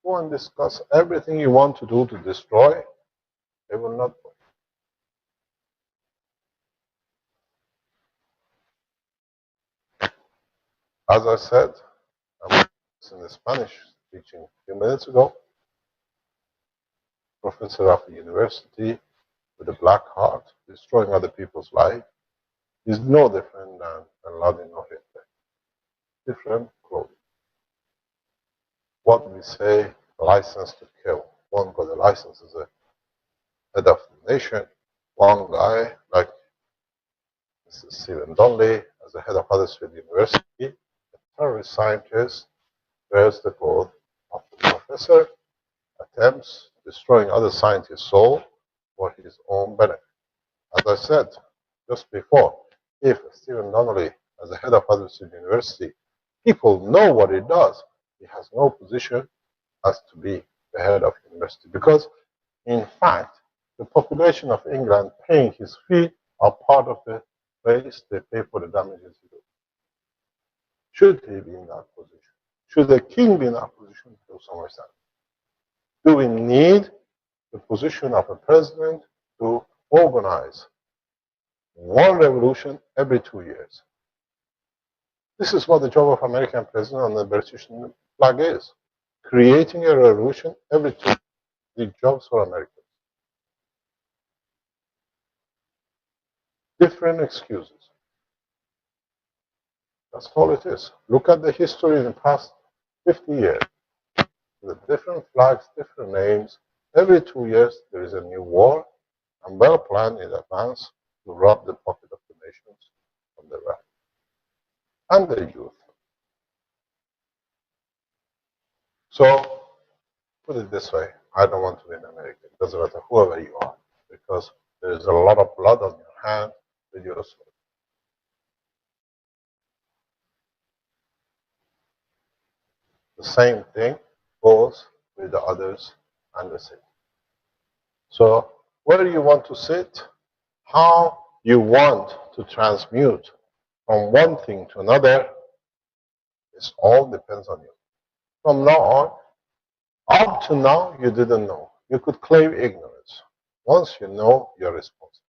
Speaker 2: Go and discuss everything you want to do to destroy. They will not work. As I said, I was in the Spanish teaching a few minutes ago. Professor of a university with a black heart, destroying other people's life, is no different than Bin Laden or Hitler. Different clothing. What we say, license to kill. One got a license as a head of the nation. One guy, like Mr. Stephen Donnelly, as the head of Huddersfield University, a terrorist scientist, bears the code of the professor, attempts destroying other scientists' soul for his own benefit. As I said just before, if Stephen Donnelly, as the head of Huddersfield University, people know what he does, he has no position as to be the head of the university. Because, in fact, the population of England paying his fee are part of the place they pay for the damages he does. Should he be in that position? Should the king be in that position to do somewhere else? Do we need the position of a president to organize one revolution every 2 years? This is what the job of American president on the British flag is. Creating a revolution every 2 years. The jobs for Americans. Different excuses. That's all it is. Look at the history in the past 50 years. With different flags, different names. Every 2 years, there is a new war, and well planned in advance to rob the pocket of the nations from the wealth and the youth. So, put it this way, I don't want to be an American. It doesn't matter whoever you are, because there is a lot of blood on your hand with your soul. The same thing goes with the others and the same. So, where do you want to sit? How you want to transmute from one thing to another, it all depends on you. From now on, up to now, you didn't know. You could claim ignorance. Once you know, you're responsible.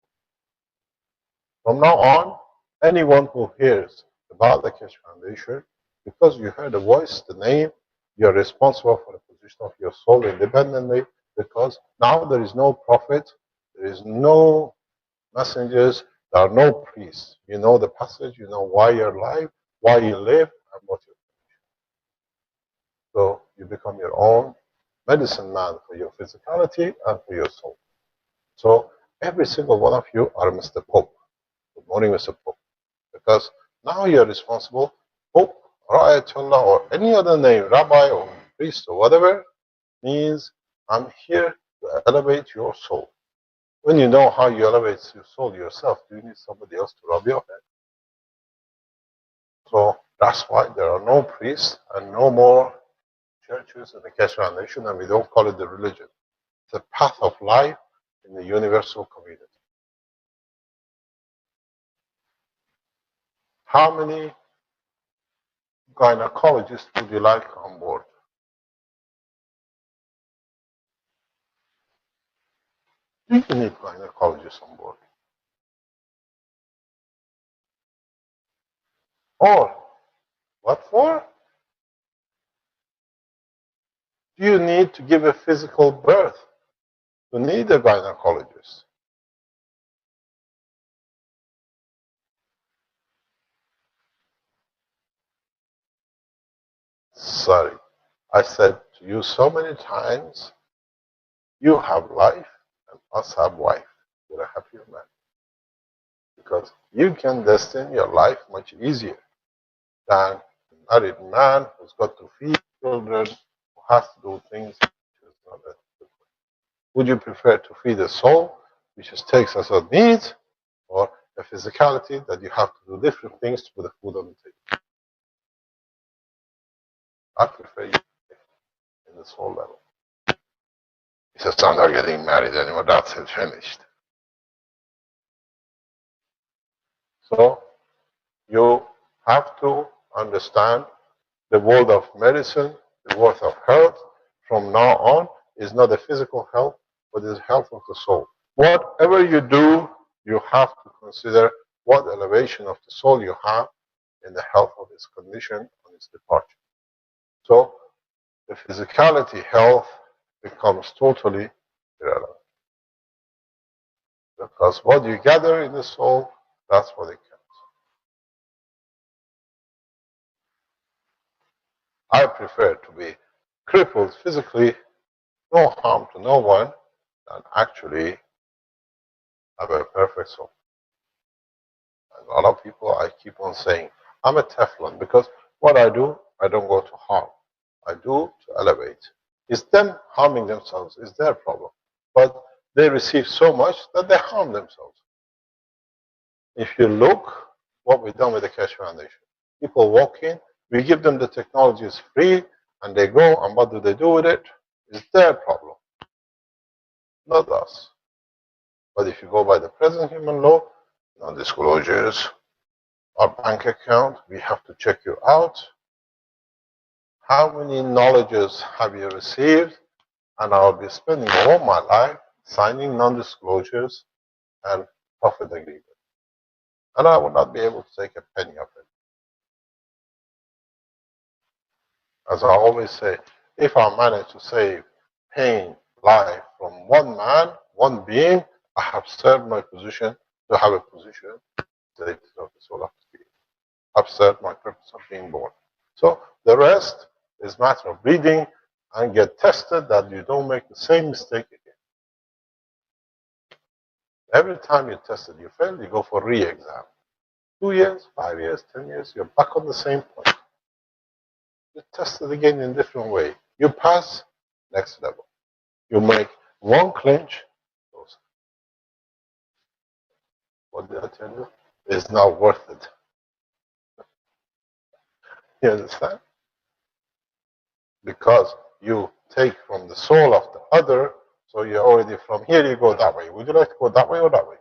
Speaker 2: From now on, anyone who hears about the Keshe Foundation, because you heard the voice, the name, you're responsible for the position of your soul independently, because now there is no prophet, there is no messengers, there are no priests. You know the passage, you know why you're alive, why you live, and what you do. So you become your own medicine man for your physicality and for your soul. So every single one of you are Mr. Pope. Good morning, Mr. Pope. Because now you're responsible, Pope or Ayatollah or any other name, Rabbi or priest or whatever, means I'm here to elevate your soul. When you know how you elevate your soul yourself, do you need somebody else to rub your head? So that's why there are no priests and no more churches in the Keshe Foundation, and we don't call it the religion. It's a path of life in the universal community. How many gynecologists would you like on board? Do you need gynecologists on board? Or what for? Do you need to give a physical birth to need a gynecologist? Sorry, I said to you so many times, you have life and us have wife. You're a happier man. Because you can destine your life much easier than a married man who's got to feed children, who has to do things which is not that good. Would you prefer to feed a soul, which just takes us on needs, or a physicality that you have to do different things to put the food on the table? I prefer you in the soul level. He says, I'm not getting married anymore, that's it, finished. So you have to understand the world of medicine, the world of health, from now on, is not the physical health, but is health of the soul. Whatever you do, you have to consider what elevation of the soul you have in the health of its condition on its departure. So the physicality health becomes totally irrelevant. Because what you gather in the soul, that's what it counts. I prefer to be crippled physically, no harm to no one, than actually have a perfect soul. And a lot of people, I keep on saying, I'm a Teflon, because what I do, I don't go to harm. I do to elevate. It's them harming themselves, is their problem. But they receive so much that they harm themselves. If you look what we've done with the Keshe Foundation, people walk in, we give them the technologies free, and they go, and what do they do with it? It's their problem, not us. But if you go by the present human law, non-disclosures, our bank account, we have to check you out. How many knowledges have you received? And I'll be spending all my life signing non-disclosures and profit agreements. And I will not be able to take a penny of it. As I always say, if I manage to save pain, life from one man, one being, I have served my position to have a position. That is all I have to be. I've served my purpose of being born. So the rest is matter of reading and get tested that you don't make the same mistake again. Every time you test it, you fail, you go for re-exam. 2 years, 5 years, 10 years, you're back on the same point. You test it again in a different way. You pass, next level. You make one clinch, what did I tell you? It's not worth it. You understand? Because you take from the soul of the other, so you're already from here, you go that way. Would you like to go that way or that way?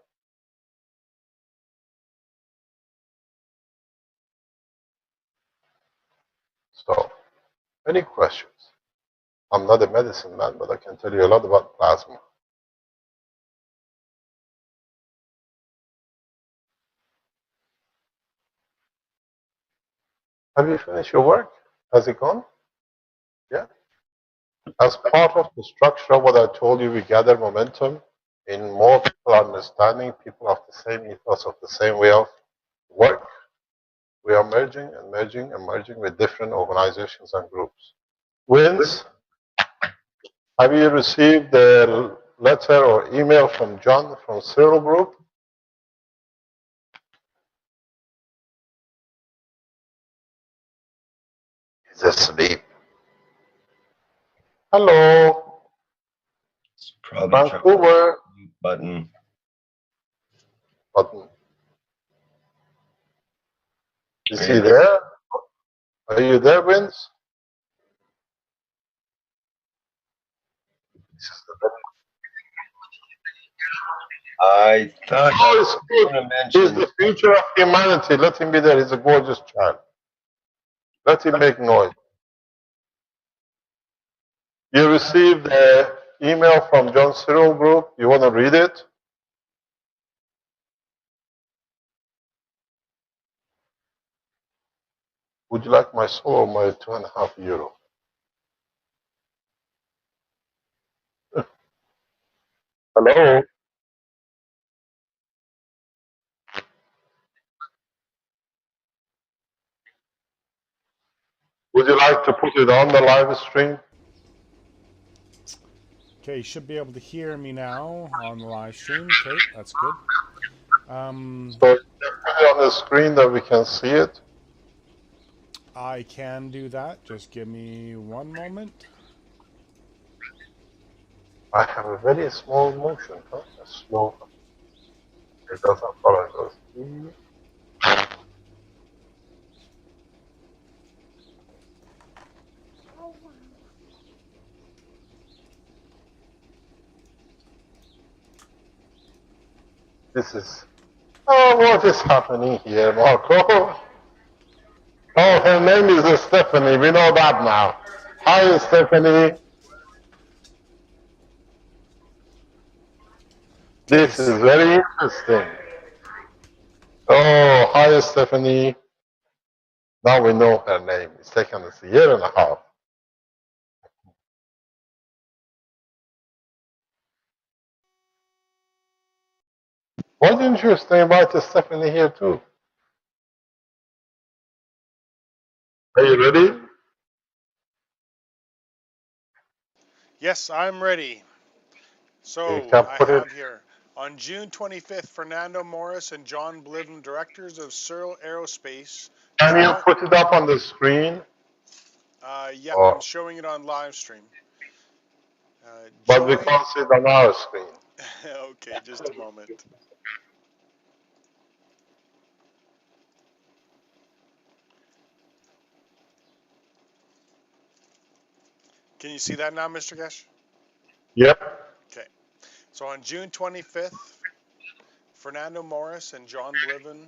Speaker 2: So, any questions? I'm not a medicine man, but I can tell you a lot about plasma. Have you finished your work? Has it gone? Yeah. As part of the structure of what I told you, we gather momentum in more people understanding, people of the same ethos, of the same way of work. We are merging and merging and merging with different organizations and groups. Wins, have you received the letter or email from John from Cyril Group? He's asleep. Hello,
Speaker 1: Probably
Speaker 2: Vancouver.
Speaker 1: button.
Speaker 2: Button. Is he there? Are you there, Vince?
Speaker 1: I thought I was going to
Speaker 2: He's
Speaker 1: mention.
Speaker 2: the future of humanity. Let him be there. He's a gorgeous child. Let him make noise. You received the email from John Cyril Group. You want to read it? Would you like my soul or my €2.5? Hello? Would you like to put it on the live stream?
Speaker 4: Okay, you should be able to hear me now on the live stream. Okay, that's good.
Speaker 2: So you can put it on the screen that we can see it.
Speaker 4: I can do that. Just give me one moment.
Speaker 2: I have a very small motion, huh? A slow. It doesn't follow. It goes. This is. Oh, what is happening here, Marco? Oh, her name is Stephanie. We know that now. Hi, Stephanie. This is very interesting. Oh, hi, Stephanie. Now we know her name. It's taken us a year and a half. Why didn't you invite Stephanie here too? Are you ready?
Speaker 4: Yes, I'm ready.
Speaker 2: You
Speaker 4: So
Speaker 2: can
Speaker 4: I
Speaker 2: put it.
Speaker 4: have here on June 25th, Fernando Morris and John Bliven, directors of Cyril Aerospace.
Speaker 2: Can you put it up on the screen?
Speaker 4: Yep, I'm showing it on live stream.
Speaker 2: But we can't see it on our screen.
Speaker 4: Okay, just a moment. Can you see that now, Mr. Gesh?
Speaker 2: Yep.
Speaker 4: Okay. So on June 25th, Fernando Morris and John Bliven,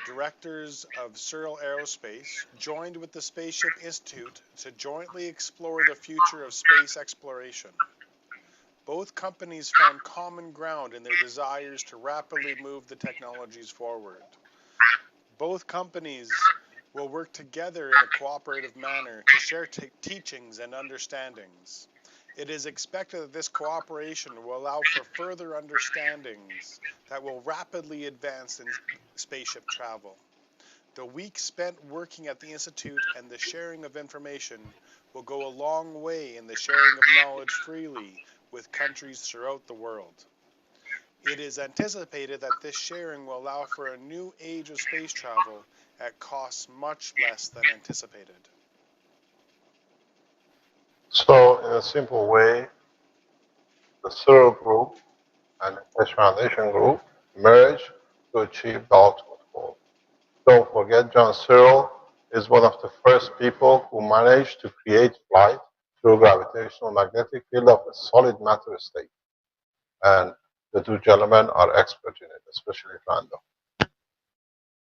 Speaker 4: directors of Cyril Aerospace, joined with the Spaceship Institute to jointly explore the future of space exploration. Both companies found common ground in their desires to rapidly move the technologies forward. Both companies will work together in a cooperative manner to share teachings and understandings. It is expected that this cooperation will allow for further understandings that will rapidly advance in spaceship travel. The weeks spent working at the Institute and the sharing of information will go a long way in the sharing of knowledge freely with countries throughout the world. It is anticipated that this sharing will allow for a new age of space travel at costs much less than anticipated.
Speaker 2: So, in a simple way, the Cyril Group and the Keshe Foundation Group merge to achieve the ultimate goal. Don't forget, John Cyril is one of the first people who managed to create flight through gravitational magnetic field of a solid matter state. And the two gentlemen are expert in it, especially Fernando.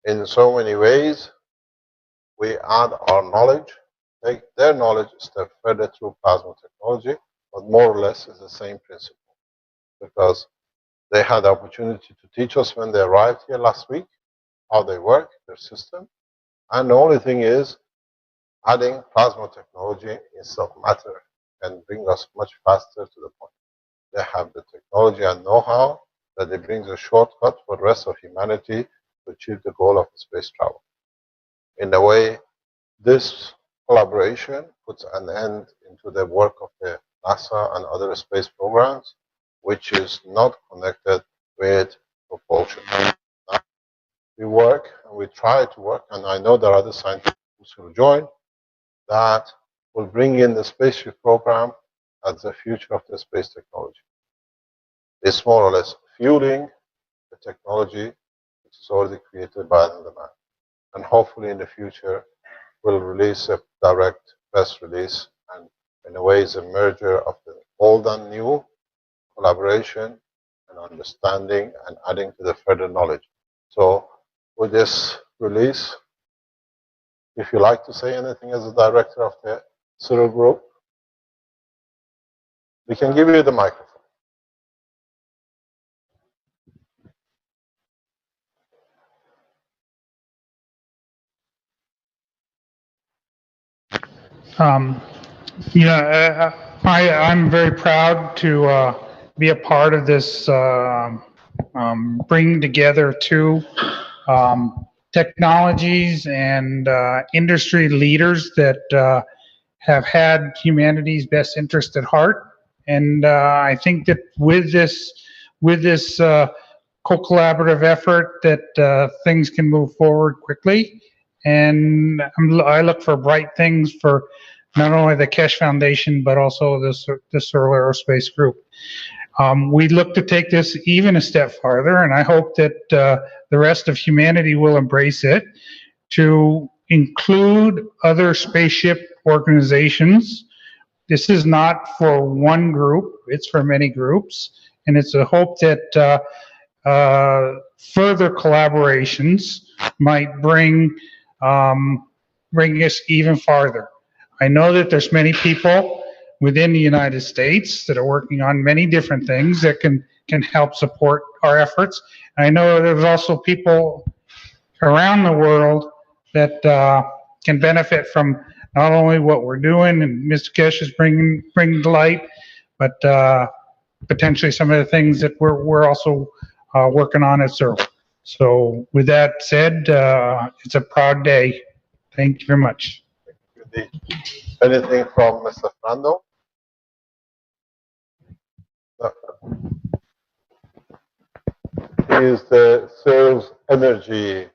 Speaker 2: In so many ways, we add our knowledge, take their knowledge a step further through plasma technology, but more or less is the same principle. Because they had the opportunity to teach us when they arrived here last week, how they work, their system. And the only thing is, adding plasma technology instead of matter can bring us much faster to the point. They have the technology and know-how that it brings a shortcut for the rest of humanity to achieve the goal of space travel. In a way, this collaboration puts an end into the work of the NASA and other space programs, which is not connected with propulsion. We work and we try to work, and I know there are other scientists who will join, that will bring in the spaceship program as the future of the space technology. It's more or less fueling the technology which is already created by the man. And hopefully in the future, we'll release a direct press release, and in a way is a merger of the old and new, collaboration and understanding and adding to the further knowledge. So with this release, if you like to say anything as a director of the Cyril Group, we can give you the microphone.
Speaker 3: Um, I'm very proud to be a part of this bringing together two technologies and industry leaders that have had humanity's best interest at heart. And I think that with this co-collaborative effort, that things can move forward quickly. And I look for bright things for not only the Keshe Foundation, but also the Searle Aerospace Group. We look to take this even a step farther, and I hope that the rest of humanity will embrace it to include other spaceship organizations. This is not for one group, it's for many groups, and it's a hope that further collaborations might bring us even farther. I know that there's many people within the United States that are working on many different things that can help support our efforts. I know there's also people around the world that can benefit from not only what we're doing and Mr. Keshe is bringing to light, but potentially some of the things that we're also working on at Searle. So with that said, it's a proud day. Thank you very much.
Speaker 2: Anything from Mr. Fernando? No. He is the Searle's energy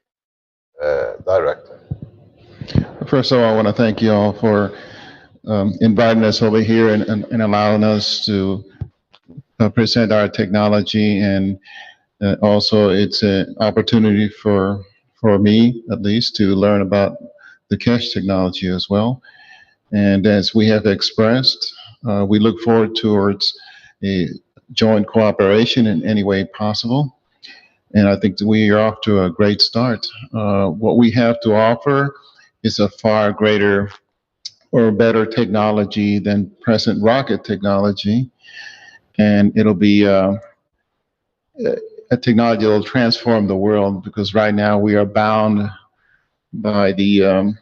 Speaker 2: director.
Speaker 5: First of all, I want to thank you all for inviting us over here and allowing us to present our technology, and also it's an opportunity for me, at least, to learn about the Keshe technology as well. And as we have expressed, we look forward towards a joint cooperation in any way possible. And I think that we are off to a great start. What we have to offer is a far greater or better technology than present rocket technology. And it'll be a technology that will transform the world, because right now we are bound by the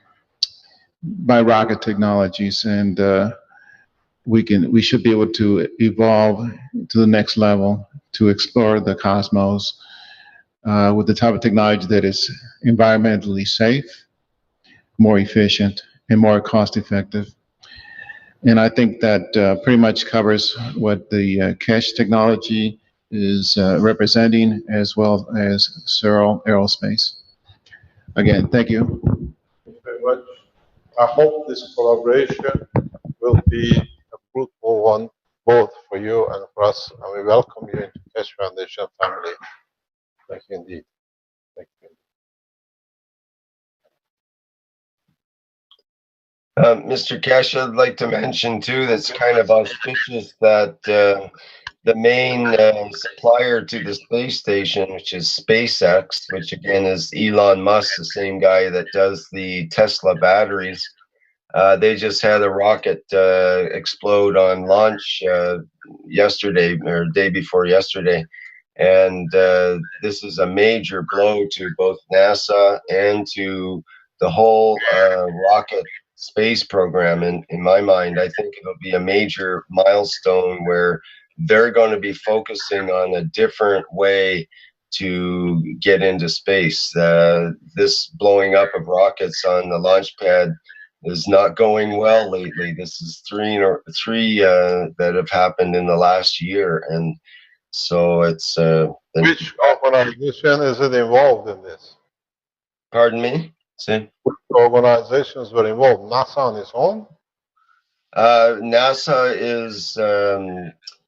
Speaker 5: by rocket technologies, and we should be able to evolve to the next level to explore the cosmos with the type of technology that is environmentally safe, more efficient, and more cost effective. And I think that pretty much covers what the cache technology is representing, as well as Searle Aerospace. Again, thank you.
Speaker 2: Thank you very much. I hope this collaboration will be a fruitful one, both for you and for us, and we welcome you into Cash Foundation family. Thank you indeed. Thank you.
Speaker 1: Mr. Cash, I'd like to mention too, that's kind of auspicious that the main supplier to the space station, which is SpaceX, which again is Elon Musk, the same guy that does the Tesla batteries, they just had a rocket explode on launch yesterday or day before yesterday. And this is a major blow to both NASA and to the whole rocket space program. In my mind, I think it'll be a major milestone where they're going to be focusing on a different way to get into space. This blowing up of rockets on the launch pad is not going well lately. This is three that have happened in the last year, and so it's.
Speaker 2: Which organization is it involved in this?
Speaker 1: Pardon me? See?
Speaker 2: Which organizations were involved? NASA on its own?
Speaker 1: NASA is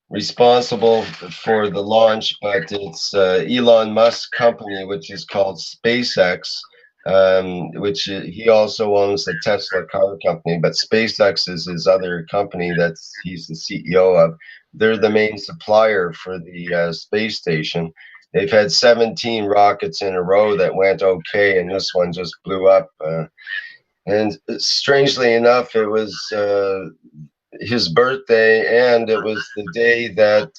Speaker 1: responsible for the launch, but it's Elon Musk's company, which is called SpaceX, which he also owns the Tesla car company, but SpaceX is his other company that he's the CEO of. They're the main supplier for the space station. They've had 17 rockets in a row that went okay, and this one just blew up. And strangely enough, it was his birthday, and it was the day that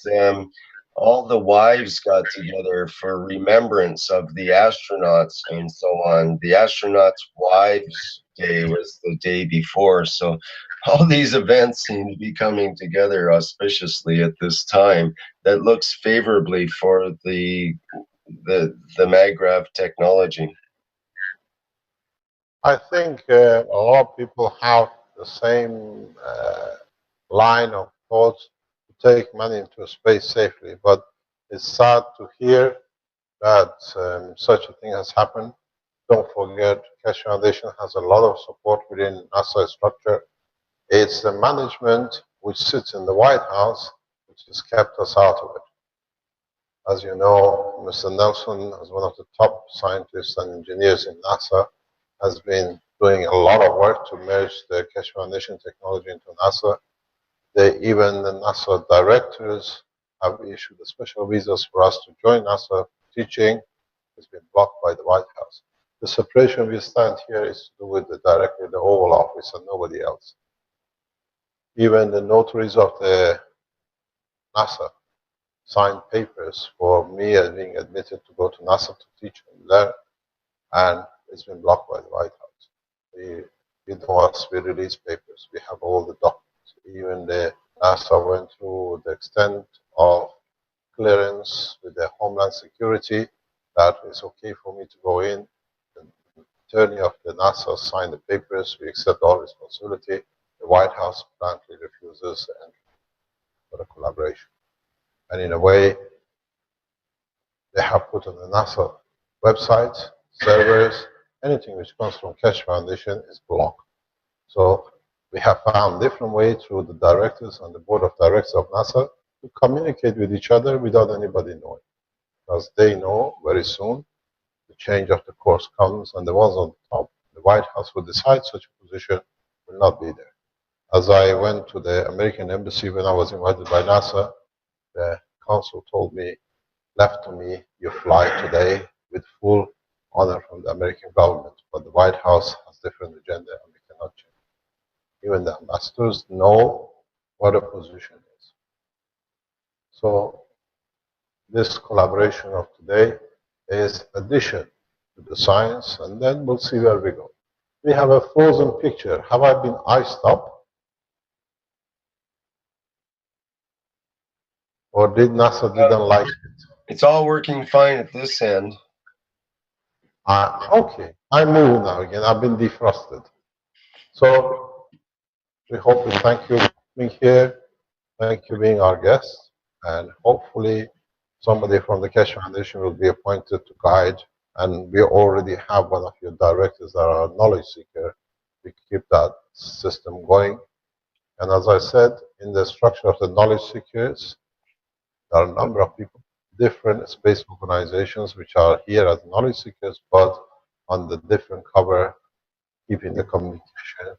Speaker 1: all the wives got together for remembrance of the astronauts and so on. The astronauts' wives' day was the day before, so all these events seem to be coming together auspiciously at this time. That looks favorably for the MagRav technology.
Speaker 2: I think a lot of people have the same line of thoughts to take money into space safely, but it's sad to hear that such a thing has happened. Don't forget, Keshe Foundation has a lot of support within NASA structure. It's the management which sits in the White House which has kept us out of it. As you know, Mr. Nelson, as one of the top scientists and engineers in NASA, has been doing a lot of work to merge the Keshe Foundation technology into NASA. Even the NASA directors have issued the special visas for us to join NASA teaching. It's been blocked by the White House. The separation we stand here is to do with directly the Oval Office and nobody else. Even the notaries of the NASA signed papers for me as being admitted to go to NASA to teach and learn, and it's been blocked by the White House. We don't want us, we release papers. We have all the documents. Even the NASA went through the extent of clearance with the Homeland Security that it's okay for me to go in. The attorney of the NASA signed the papers. We accept all responsibility. The White House bluntly refuses entry for the collaboration. And in a way, they have put on the NASA website, servers, anything which comes from Keshe Foundation is blocked. So we have found different ways through the directors and the board of directors of NASA to communicate with each other without anybody knowing. Because they know very soon the change of the course comes, and the ones on top, the White House will decide such a position will not be there. As I went to the American embassy when I was invited by NASA, the consul told me, left to me, you fly today with full honor from the American government, but the White House has different agenda and we cannot change. Even the ambassadors know what a position is. So this collaboration of today is addition to the science, and then we'll see where we go. We have a frozen picture. Have I been iced up? Or did NASA didn't like it?
Speaker 1: It's all working fine at this end.
Speaker 2: Okay, I move now again. I've been defrosted. So we hope we thank you for being here. Thank you for being our guest. And hopefully somebody from the Keshe Foundation will be appointed to guide. And we already have one of your directors that are a knowledge seeker. We keep that system going. And as I said, in the structure of the knowledge seekers, there are a number of people, different space organizations which are here as knowledge seekers, but on the different cover, keeping the communication,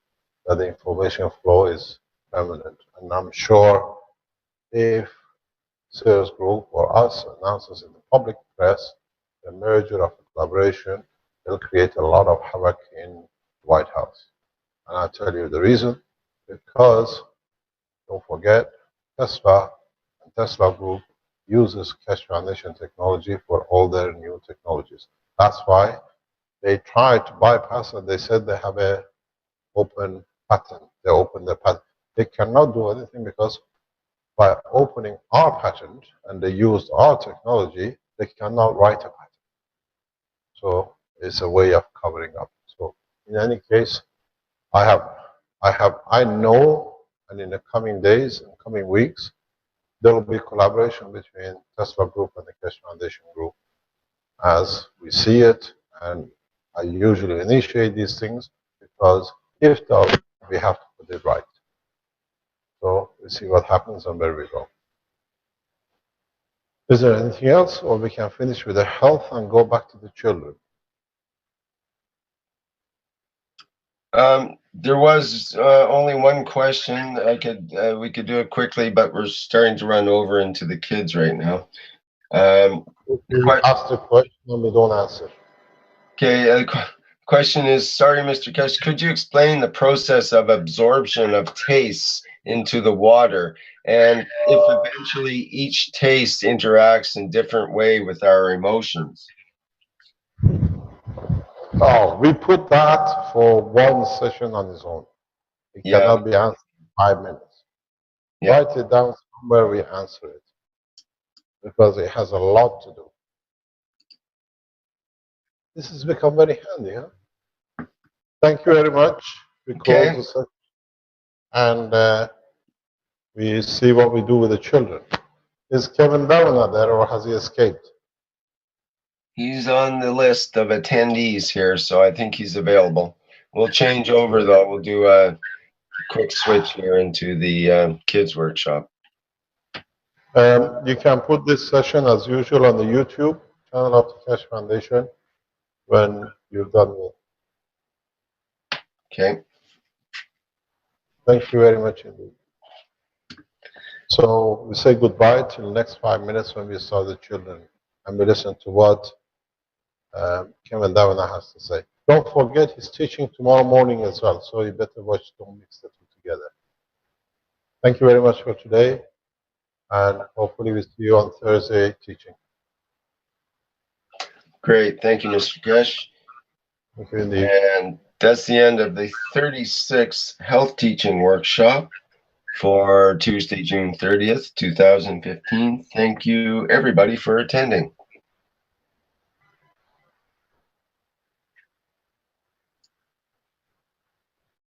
Speaker 2: that the information flow is permanent. And I'm sure if Sales Group or us announces in the public press the merger of the collaboration, it'll create a lot of havoc in the White House. And I'll tell you the reason, because don't forget, Tesla and Tesla Group uses Keshe Foundation technology for all their new technologies. That's why they tried to bypass it. They said they have a open patent. They opened the patent. They cannot do anything because by opening our patent and they used our technology, they cannot write a patent. So it's a way of covering up. So in any case, I know, and in the coming days and coming weeks, there will be collaboration between Tesla Group and the Keshe Foundation Group as we see it. And I usually initiate these things because if not, we have to put it right. So we see what happens and where we go. Is there anything else, or we can finish with the health and go back to the children?
Speaker 1: There was only one question. We could do it quickly, but we're starting to run over into the kids right now.
Speaker 2: We ask the question and we don't answer.
Speaker 1: Okay, question is, sorry, Mr. Kesh, could you explain the process of absorption of tastes into the water, and if eventually each taste interacts in different way with our emotions?
Speaker 2: Oh, we put that for one session on its own. It cannot be answered in 5 minutes. Write it down somewhere, we answer it. Because it has a lot to do. This has become very handy, huh? Thank you very much. We close the session. And we see what we do with the children. Is Kevin Davina there, or has he escaped?
Speaker 1: He's on the list of attendees here, so I think he's available. We'll change over, though. We'll do a quick switch here into the kids workshop.
Speaker 2: You can put this session as usual on the YouTube channel of the Keshe Foundation when you've done it.
Speaker 1: Okay.
Speaker 2: Thank you very much indeed. So we say goodbye till the next 5 minutes when we start the children and we listen to what Kevin Davina has to say. Don't forget he's teaching tomorrow morning as well, so you better watch, don't mix the two together. Thank you very much for today, and hopefully we see you on Thursday teaching.
Speaker 1: Great. Thank you, Mr. Kesh.
Speaker 2: Thank you indeed.
Speaker 1: And that's the end of the 36th Health Teaching Workshop for Tuesday, June 30th, 2015. Thank you, everybody, for attending.